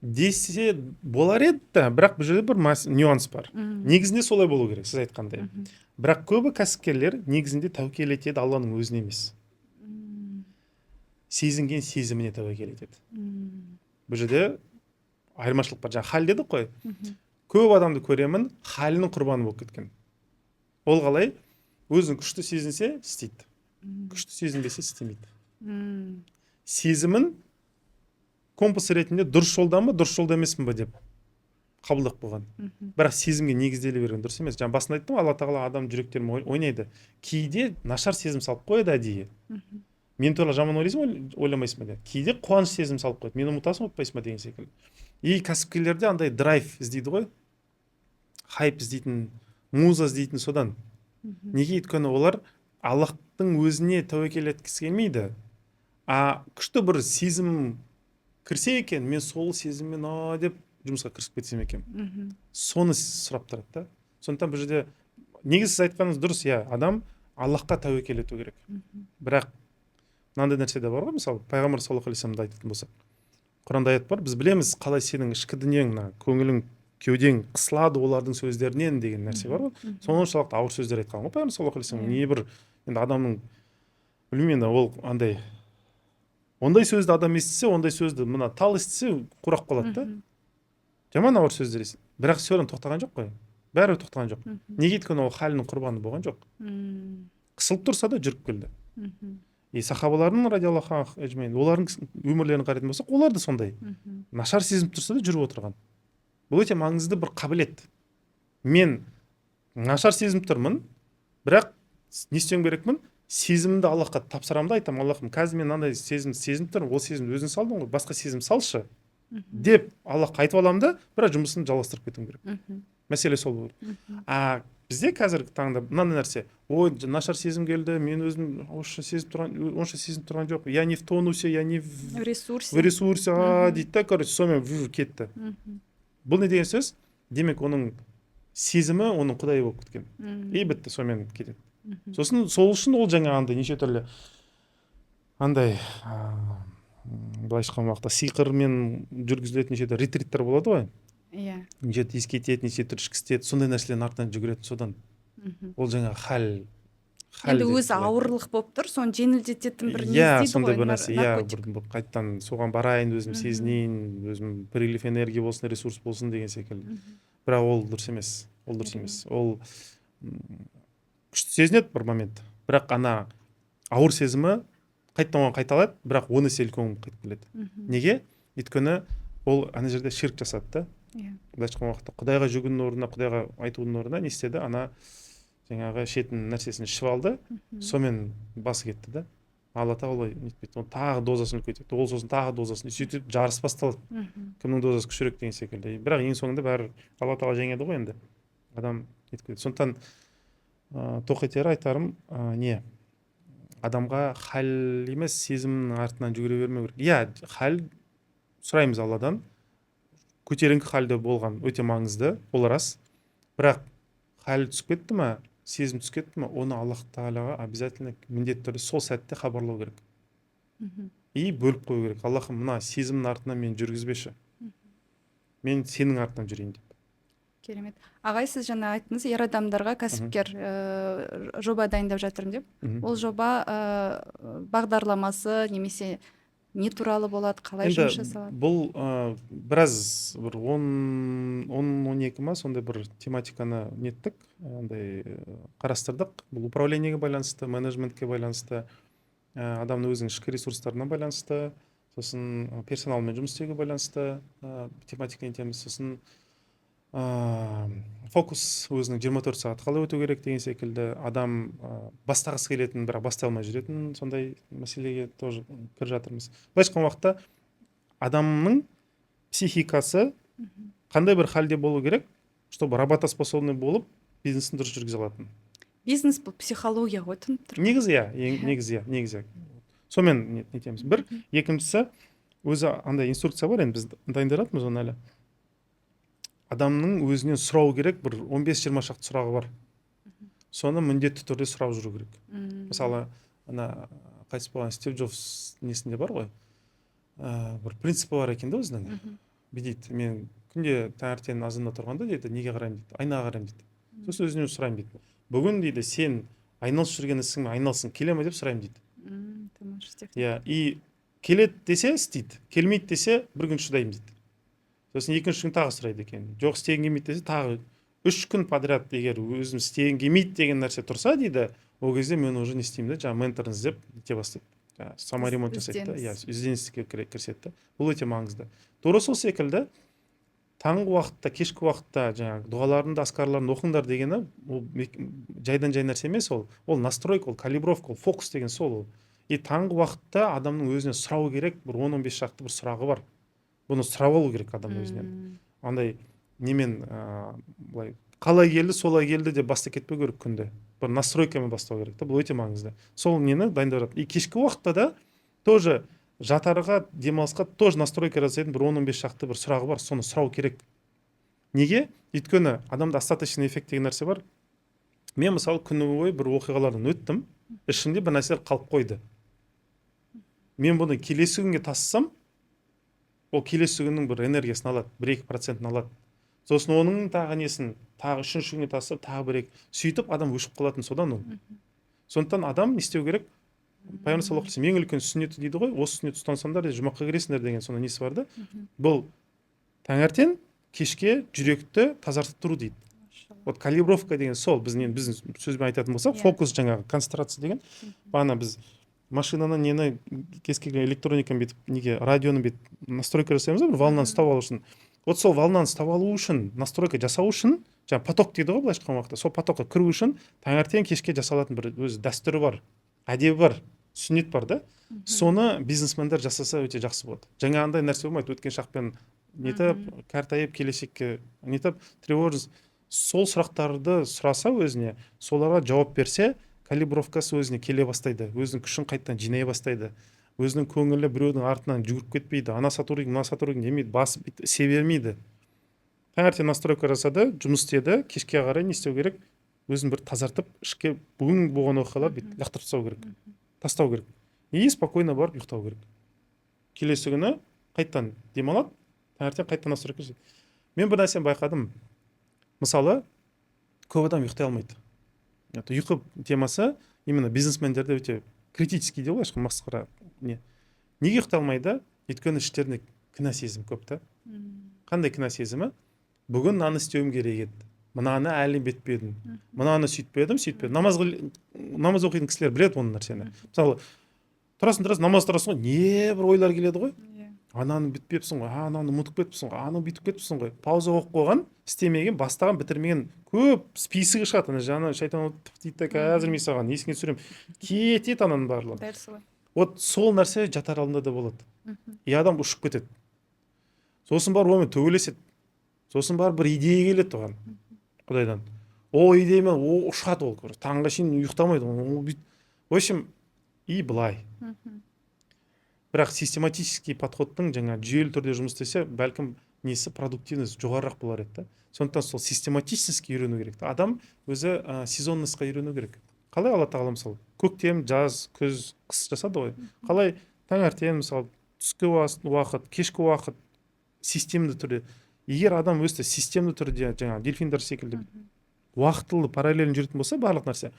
Десе болар еді, бірақ бұл жерде бір нюанс бар. Негізінде солай болу керек, сіз айтқандай. Бірақ көбі кәсіпкерлер негізінде тәуекел етеді Алланың өзіне емес. Сезінген сезіміне тәуекел етеді. Бұл жерде айырмашылық бар. Жаңа хал дедік қой. Көп адамды көремін, халінің құрбаны болып кеткен. Ол қалай? Өзін күшті сезінсе, істейді. Күшті сезінбесе, істемейді. Сезімін компас ретінде дұрыс жолдан ба, дұрыс жолда емеспін ба деп қабылдап қойған. Бірақ сезімге негізделе берген дұрыс емес. Жаңа басында айттым, Алла Тағала адам жүректерімен ойнайды. Кейде нашар сезім салып қояды әдейі. Мен туралы жаман ойлайсың, ойламайсың ба? Кейде қуаныш сезім салып қояды. Мені ұмытасың, ұмытпайсың ба деген секілді. И кәсіпкерлерде андай драйв іздейді ғой. Хайп іздейтін, муза іздейтін содан. Неге? Өйткені олар Аллахтың өзіне тәуекел еткісі келмейді. Күшті бір сезім кірсе екен, мен сол сезіммен деп жұмысқа кірісіп кетсем екен. Соны сұрап тұрады да. Сондықтан бұл жерде негізі сіз айтқаныңыз дұрыс, адам Аллахқа тәуекел ету керек. Бірақ мынандай нәрсе де бар ғой, мысалы, пайғамбар саллаллаху алейхи вассаламда айтатын болсақ. Құранда аят бар, біз білеміз қалай сенің ішкі дүниең, көңілің, кеудең қысылады олардың сөздерінен деген нәрсе бар ғой. Соншалықты ауыр сөздер айтқан ғой пайғамбар саллаллаху алейхи вассалам. Не бір енді адамның білмеймін, ол андай ондай сөзді адам естісе, ондай сөзді мына тал естісе қурап қалады да. Жаман ауыр сөздер естіді. Бірақ сөйлем тоқтаған жоқ қой. Бәрі тоқтаған жоқ. Неге? Өйткені ол халінің құрбаны болған жоқ. Қысылып тұрса да жүріп келді. Сахабалардың радиаллаху анхум әжмәйін, олардың өмірлерін қарайтын болсақ, олар да сондай. Нашар сезім тұрса да жүріп отырған. Бұл өте маңызды бір қабілет. Мен нашар сезім тұрмын, бірақ не істеуім керекпін? Сезімді Аллахқа тапсырамын да, айтамын, Аллахым, қазір мен мынандай сезім тұрмын, ол сезімді өзің салдың ғой, басқа сезім салшы деп Аллахқа айтып аламын да, бірақ жұмысын жалғастырып кетуім керек. Мәселе сол болды. бізде қазіргі таңда мынандай нәрсе, ой нашар сезім келді, мен өзім онша сезініп тұрған жоқ, я не в тонусе, я не в ресурсе ресурсе дейді да, короче, сонымен кетті. Бұл не деген сөз? Демек оның сезімі оның құдайы болып кеткен, и бітті, сонымен кетеді. Сосын сол үшін ол жаңағындай неше түрлі андай былайша айтқан уақытта сиқырмен жүргізілетін неше түрлі ретриттер болады ғой. иә Неше түрлі иіскетеді, неше түрлі ішкі істеді, сондай нәрселердің артынан жүгіретін, содан ол жаңағы хәл енді деп өзі солай. ауырлық болып тұр, соны жеңілдететін бір не Иә, іздейді сондай ғой, бір нәрсе, иә, наркотик. бір қайтадан соған барайын, өзім сезінейін, өзім прилив энергия болсын, ресурс болсын деген секілді. Бірақ ол дұрыс емес, ол дұрыс емес. Ол күшті сезінеді бір момент, бірақ ана ауыр сезімі қайтадан оған қайталайды, бірақ оны есе үлкен болып кетіп келеді. Неге? Өйткені ол ана жерде ширк жасады да. иә Былайша айтқан уақытта құдайға жүгінудің орнына, құдайға айтудың орнына не істеді? Ана жаңағы шетін нәрсесін ішіп алды, сонымен басы кетті да. Алла тағала нетпейді, ол тағы дозасын үлкейтеді, ол сосын тағы дозасын, сөйтіп жарыс басталады, кімнің дозасы күшірек деген секілді. Бірақ ең соңында бәрі Алла тағала жеңеді ғой енді, адам нетіп кетеді. Сондықтан тоқетері айтарым, не адамға хәл емес, сезімнің артынан жүгіре бермеу керек. Иә, хәл сұраймыз Алладан, көтеріңкі халде болған өте маңызды, ол рас. Бірақ хәл түсіп кетті ма, сезім түсіп кетті ма, оны Аллах Тағалаға обязательно міндетті түрде сол сәтте хабарлау керек. И бөліп қою керек. Аллахым, мына сезімнің артынан мен жүргізбеші. Мен сенің артынан жүрейін деп. керемет. Ағай, сіз жаңа айттыңыз, ер адамдарға кәсіпкер жоба дайындап жатырмын деп. Ол жоба бағдарламасы немесе не туралы болады, қалай жұмыс жасалады? Бұл біраз бір 10-12 ма сондай бір тематиканы неттік, қарастырдық. Бұл управлениеге байланысты, менеджментке байланысты, адамның өзінің ішкі ресурстарына байланысты, сосын персоналмен жұмыс істеуге байланысты тематика нетеміз, сосын фокус өзінің 24 сағат қалай өту керек деген секілді, адам бастағысы келетін, бірақ бастай алмай жүретін, сондай мәселеге тоже кіріп жатырмыз. Былайша айтқан уақытта адамның психикасы қандай бір халде болу керек, чтобы работоспособный болып бизнесін дұрыс жүргізе алатын. Бизнес бұл психология ғой, тұнып тұр. Негізі. Сонымен нетеміз. Бір, екіншісі, өзі андай инструкция бар, енді біз дайындаратмыз оны әлі. Адамның өзінен сұрау керек, бір 15-20 шақты сұрағы бар. Соны міндетті түрде сұрап жүру керек. Мысалы, ана қайтыс болған Стив Джобс несінде бар ғой, бір принципі бар екен да өзінің. Дейді, мен күнде таңертең азанда тұрғанда дейді, неге қараймын дейді, айнаға қараймын дейді. Сосын өзінен сұраймын дейді. Бүгін дейді, сен айналысып жүрген ісіңмен айналысың келе ме деп сұраймын дейді. Иә, и келеді десе істейді, келмейді десе бір күн шыдаймын дейді. Сосын екінші күн тағы сұрайды екен. Жоқ, істеген келмейді десе тағы 3 күн подряд егер өзім істеген келмейді деген нәрсе тұрса дейді, ол кезде мен уже не істеймін да, жаңағы менторын іздеп кете бастайды. Саморемонт жасайды да, иә, ізденіске кіріседі да. Бұл өте маңызды. Тура сол секілді таңғы уақытта, кешкі уақытта жаңағы дұғаларыңды, аскарларыңды оқыңдар дегені ол жайдан жай нәрсе емес, ол настройка, ол калибровка, ол фокус деген сол. И таңғы уақытта адамның өзіне сұрау керек, бір 10-15 шақты бір сұрағы бар. Бұны сұрап алу керек адам өзінен. Андай немен былай қалай келді, солай келді деп баста кетпеу керек күнде. Бір настройкамен бастау керек та, бұл өте маңызды. Сол нені дайындап жатыр. И кешкі уақытта да тоже жатарға, демалысқа тоже настройка жасайтын бір 10-15 шақты бір сұрағы бар, соны сұрау керек. Неге? Өйткені адамда остаточный эффект деген нәрсе бар. Мен мысалы күні бойы бір оқиғалардан өттім, ішімде бір нәрселер қалып қойды. Мен бұны келесі күнге тассам, ол келесі күннің бір энергиясын алады, 1-2% алады. Сосын оның тағы несін, тағы үшінші күнге тассап, тағы бір сөйтіп адам өшіп қалатын содан ол. Сондықтан адам не істеу керек? Пайғамбар саллаллаху алейхи вассалам ең үлкен сүннеті дейді ғой, осы сүннетті ұстансаңдар жұмаққа кіресіңдер деген сондай несі бар да. Бұл таңертең кешке жүректі тазартып тұру дейді. Вот калибровка деген сол, біздің сөзбен айтатын болсақ, фокус жаңағы концентрация деген. Бағана біз машинаны нені кез келген электрониканы бүйтіп, неге радионы бүйтіп настройка жасаймыз ба, бір волнаны ұстап алу үшін. Вот сол волнаны ұстап алу үшін, настройка жасау үшін, жаңа поток дейді ғой, былайша айтқан уақытта, сол потокқа кіру үшін таңертең кешке жасалатын бір өз дәстүрі бар, әдебі бар, сүннет бар да. Соны бизнесмендер жасаса өте жақсы болады. Жаңағындай нәрсе болмайды, өткен шақпен нетіп, картайып келешекке нетіп, тревожность. сол сұрақтарды сұраса өзіне, соларға жауап берсе, калибровкасы өзіне келе бастайды, өзінің күшін қайттан жинай бастайды, өзінің көңілі біреудің артынан жүгіріп кетпейді, ана сотрудник мына сотрудник демейді, басып ісе бермейді. Таңертең настройка жасады, жұмыс істеді, кешке қарай не істеу керек, өзін бір тазартып, ішке бүгін болған оқиғалар бүйтіп лақтырып тастау керек, тастау керек и спокойно барып ұйықтау керек. Келесі күні қайттан демалады, таңертең қайттан настройка жасайды. Мен бір нәрсені байқадым. Мысалы, көп адам ұйықтай алмайды. Ұйқы темасы именно бизнесмендерде өте критический деп ойлайсың, масқара не. Неге ұйықтай алмайды? Өйткені іштерінде кінә сезім көп та. Қандай кінә сезімі? Бүгін мынаны істеуім керек еді. Мынаны әлі бетпедім. Мынаны сөйтпедім. Намаз оқитын кісілер біледі оны нәрсені. Мысалы, тұрасың, намаз тұрасың ғой, не бір ойлар келеді ғой. Ананы бітпепсің ғой, ананы ұмытып кетіпсің ғой, ананы бүйтіп кетіпсің ғой. Пауза қойып қойған, істемеген, бастаған, бітірмеген көп списігі шығады. Жаны шайтан дейді, қазір мен саған есіңе түсірем. Кетеді ананың барлығы. Дәл солай. Вот сол нәрсе жатар алдында да болады. И адам ұшып кетеді. Сосын барып онымен төбелеседі. Сосын барып бір идея келеді оған. Құдайдан. Ол идеямен ұшады ол. Таңға шейін ұйықтамайды. В общем, и былай. Бірақ систематический подходтың жаңа жүйелі түрде жұмыс істесе, бәлкім несі продуктивность жоғарырақ болар еді. Сондықтан сол систематически үйрену керек. Адам өзі сезонностьқа үйрену керек. Қалай Алла тағала мысалы көктем, жаз, күз, қыс жасады ғой. Қалай таңертең мысалы түскі уақыт, кешкі уақыт системді түрде. Егер адам өзі системді түрде жаңа дельфиндер секілді уақытылы параллельно жүретін болса барлық нәрсе,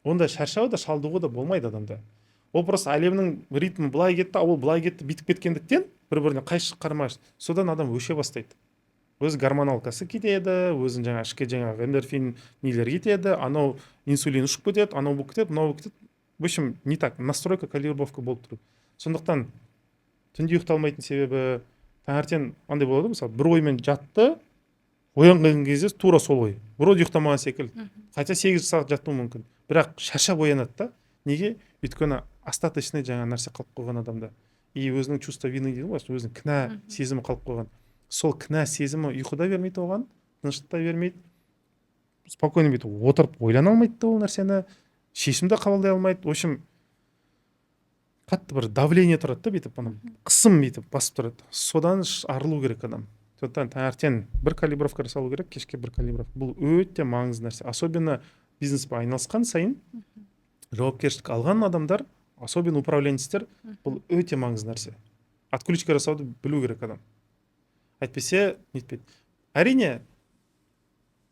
онда шаршау да шалдығу да болмайды адамда. Ол просто әлемнің ритмі былай кетті, ол былай кетті, битіп кеткендіктен бір-біріне қайшы қармаш. Содан адам өше бастайды. Өз гормоналкасы кетеді, өзін жаңа ішке жаңағы эндорфин нелер кетеді, анау инсулин ұшып кетеді, анау болып кетеді, мынау болып кетеді. В общем, не так, настройка, калибровка болып тұр. Сондықтан түнде ұйықталмайтын себебі таңертең андай болады, мысалы, бір оймен жатты, оянған кезде тура сол ой. Вроде ұйықтамаған секілді. Хотя 8 сағат жаттуы мүмкін. Бірақ шаршап оянады да. Неге? Өйткені остаточный жаңа нәрсе қалып қойған адамда. И өзінің чувство вины дейді ғой, өзінің кінә сезімі қалып қойған. Сол кінә сезімі ұйқыда бермейді оған, тыныштықта бермейді. Спокойно бүйтіп отырып ойлана алмайды ол нәрсені, шешімді қабылдай алмайды. В общем, қатты бір давление тұрады да бүйтіп, қысым бүйтіп басып тұрады. Содан арылу керек адам. Сондықтан таңертең бір калибровка жасалу керек, кешке бір калибровка. Бұл өте маңызды нәрсе. Особенно бизнеспен айналысқан сайын жауапкершілік алған адамдар, особенно управленецтер, бұл өте маңызды нәрсе. Отключка жасауды білу керек адам. Әйтпесе нетпейді. Әрине,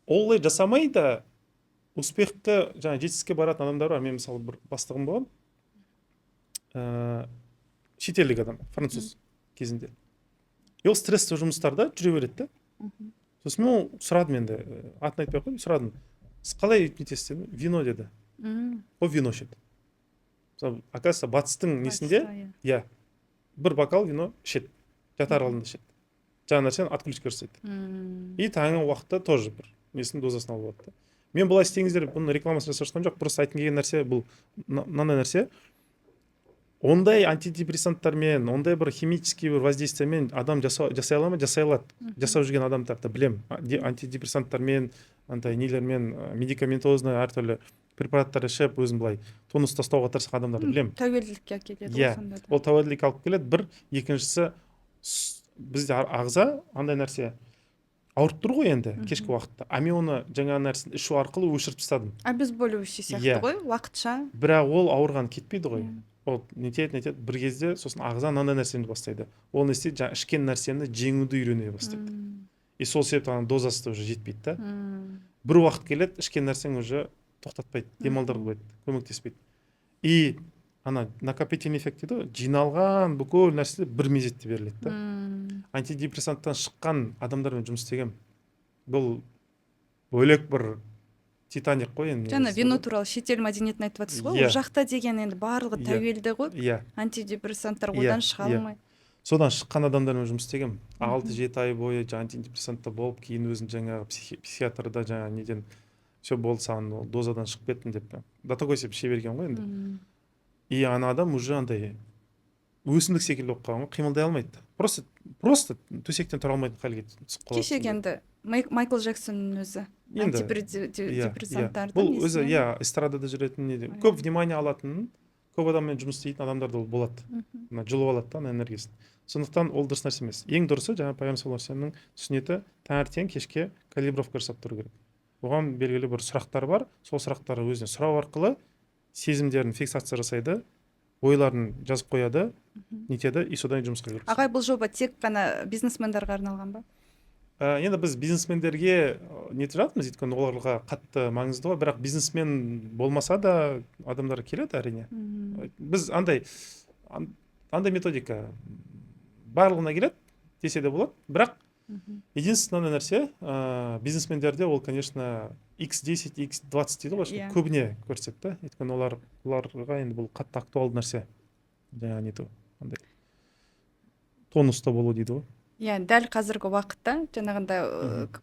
олай жасамай да успехті жаңа жетістікке баратын адамдар бар. Мен мысалы бір бастығым болған, шетелдік адам, француз кезінде. Ол стрессті жұмыстарда жүре береді. Сосын мен сұрадым, енді атын айтпай қойдым, сұрадым. Сіз қалай нетесіз деді? Вино деді. Ол вино ішеді. Оказывается, батыстың несінде, бір бокал вино ішеді, жатар алдында ішеді. Жаңа нәрсені отключка жасайды. И таңғы уақытта тоже бір несінің дозасын алып алады. Мен бұлай істеңіздер, бұны рекламасын жасап жатқан жоқ, просто айтқым келген нәрсе бұл мынандай нәрсе. Ондай антидепрессанттармен, ондай бір химический бір воздействиемен адам жасай ала ма? Жасай алады. Жасап жүрген адамдарды білем. Антидепрессанттармен, андай нелермен, медикаментозный әртүрлі препараттар ішіп, өзін былай тонус тастауға тырысқан адамдарды білем. Тәуелділікке келеді. Ол тәуелділік алып келеді. Бір, екіншісі, бізде ағза андай нәрсе ауырып тұр ғой енді кешкі уақытта. Мен оны жаңа нәрсені ішу арқылы өшіріп тастадым. Обезболивающий сияқты ғой, уақытша. Бірақ ол ауырған кетпейді ғой. Ол нетеді, бір кезде сосын ағза мынандай нәрсені бастайды. Ол не істейді, жаңа ішкен нәрсені жеңуді үйрене бастайды. И сол себептен дозасы да уже жетпейді да. Бір уақыт келеді, ішкен нәрсең уже тоқтатпайды, демалдырмайды, көмектеспейді. И ана накопительный эффект дейді, жиналған бүкіл нәрселер бір мезетте беріледі да. Антидепрессанттан шыққан адамдармен жұмыс істегем. Бұл бөлек бір Титаник қой енді. Жаңа вино туралы шетел мәдениетін айтып жатсыз ғой. Ол жақта деген енді барлығы тәуелді ғой. Антидепрессанттар одан шыға алмай. Содан шыққан адамдармен жұмыс істегем. 6-7 ай бойы антидепрессантта болып, кейін өзім жаңағы психиатрда жаңа неден все болды, саған дозадан шығып кеттім деп. До такой себеп іше берген ғой енді. И ана адам уже андай өсімдік секілді болып қалған ғой, қимылдай алмайды. Просто төсектен тұра алмайтын халге түсіп қалады. Кешегі енді Майкл Джексонның өзі енді антидепрессанттарды бұл өзі эстрадада жүретін неде көп внимание алатын, көп адаммен жұмыс істейтін адамдар да болады. Мына жұлып алады да ана энергиясын. Сондықтан ол дұрыс нәрсе емес. Ең дұрысы жаңа пайғамбар саллаллаху алейхи вассаламның сүннеті таңертең кешке калибровка жасап тұру керек. Оған белгілі бір сұрақтар бар. Сол сұрақтарды өзіне сұрау арқылы сезімдерін фиксация жасайды, ойларын жазып қояды, нетеді, и содан жұмысқа кіріседі. Ағай, бұл жоба тек қана бизнесмендерге арналған ба? Енді біз бизнесмендерге нетіп жатырмыз, өйткені оларға қатты маңызды ғой, бірақ бизнесмен болмаса да адамдар келеді әрине. Біз андай методика барлығына келеді десе де болады, бірақ единственное нәрсе, бизнесмендерде ол, конечно, x10, x20 дейді ғой, көбіне көрсетті. Өйткені оларға енді бұл қатты актуалды нәрсе. Жаңа нету, андай тонуста болу дейді ғой. Дәл қазіргі уақытта, жаңағында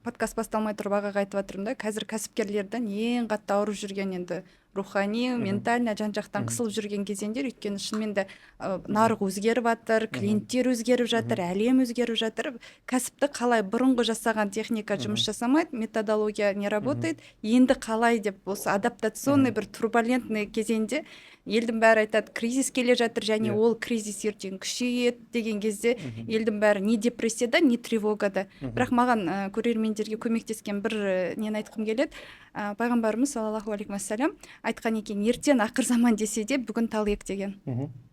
подкаст басталмай тұрып ағаға айтып жатырмын да, қазір кәсіпкерлердің ең қатты ауырып жүрген енді рухани, ментально жан-жақтан қысылып жүрген кезеңдер, өйткені шынымен де нарық өзгеріп жатыр, клиенттер өзгеріп жатыр, әлем өзгеріп жатыр. Кәсіпті қалай бұрынғы жасаған техника жұмыс жасамайды, методология не работает, енді қалай деп болса адаптационный бір турбулентный кезеңде елдің бәрі айтады, кризис келе жатыр, және ол кризис ертең күшейеді деген кезде елдің бәрі не депрессияда, не тревогада. Бірақ маған көрермендерге көмектескен бір нені айтқым келеді. Пайғамбарымыз саллаллаху алейхи уассалам айтқан екен, ертең ақыр заман десе де бүгін тал ек деген.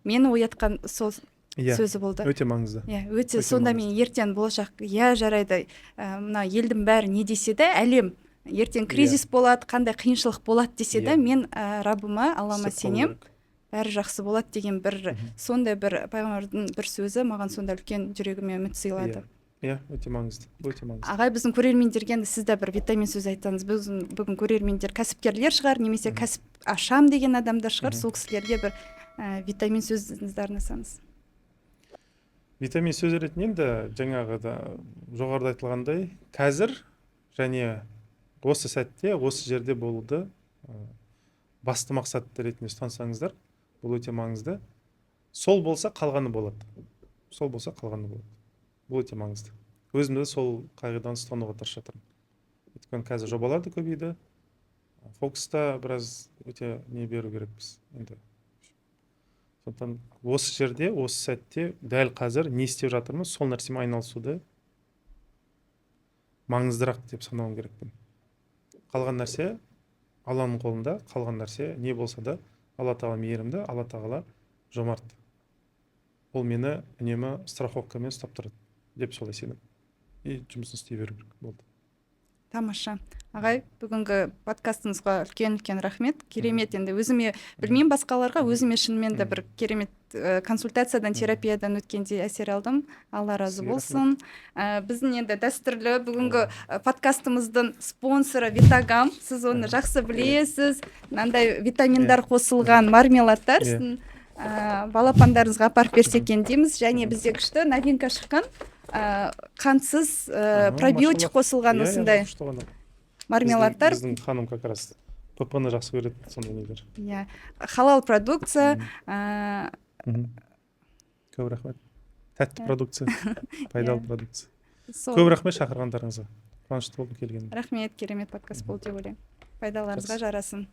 Мені оятқан сол сөзі болды. Өте маңызды. Өте, сонда мен ертең болашақ, жарайды, мына елдің бәрі не десе де, әлем ертең кризис болады, қандай қиыншылық болады десе де, мен Раббыма, Аллама сенем, бәрі жақсы болады деген бір сондай бір пайғамбардың бір сөзі маған сонда үлкен жүрегіме үміт сыйлады. Өте маңызды. Ағай, біздің көрермендерге сіз де бір витамин сөз айтсаңыз, бүгін көрермендер кәсіпкерлер шығар, немесе кәсіп ашам деген адамдар шығар, сол кісілерге бір витамин сөзіңізді арнасаңыз. Витамин сөз ретінде енді жаңағы да жоғарыда айтылғандай, қазір және осы сәтте, осы жерде болуды басты мақсат ретінде ұстансаңыздар, бұл өте маңызды. Сол болса қалғаны болады. Бұл өте маңызды. Өзім де сол қағиданы ұстануға тырысып жатырмын. Өйткені қазір жобалар да көбейді. Фокуста біраз өте не беру керекпіз. Енді сондықтан осы жерде, осы сәтте дәл қазір не істеп жатырмыз, сол нәрсемен айналысуды маңыздырақ деп санауым керекпін. Қалған нәрсе Алланың қолында, қалған нәрсе не болса да Алла тағала мейірімді, Алла тағала жомарт. Ол мені үнемі страховкамен ұстап тұрады деп солай сенім. И жұмысын істей беру керек болды. Тамаша. Ағай, бүгінгі подкастымызға үлкен рахмет. Керемет, енді өзіме білмеймін, басқаларға өзіме шынымен де бір керемет консультациядан, терапиядан өткенде әсер алдым. Алла разы болсын. Біздің енді дәстүрлі бүгінгі подкастымыздың спонсоры Витагам. Сіз оны жақсы білесіз. Мынандай витаминдар қосылған мармеладтар. Балапандарыңызға апарып берсек екен дейміз. Және бізде күшті новинка шыққан. Қантсыз пробиотик қосылған осындай мармеладтар. Біздің ханым как раз ПП-ны жақсы көреді, сондай нелер. Халал продукция. Көп рахмет. Тәтті продукция, пайдалы продукция. Көп рахмет шақырғандарыңызға. Қуанышты болдым келгенім. Рахмет, керемет подкаст болды деп ойлаймын. Пайдаларыңызға жарасын.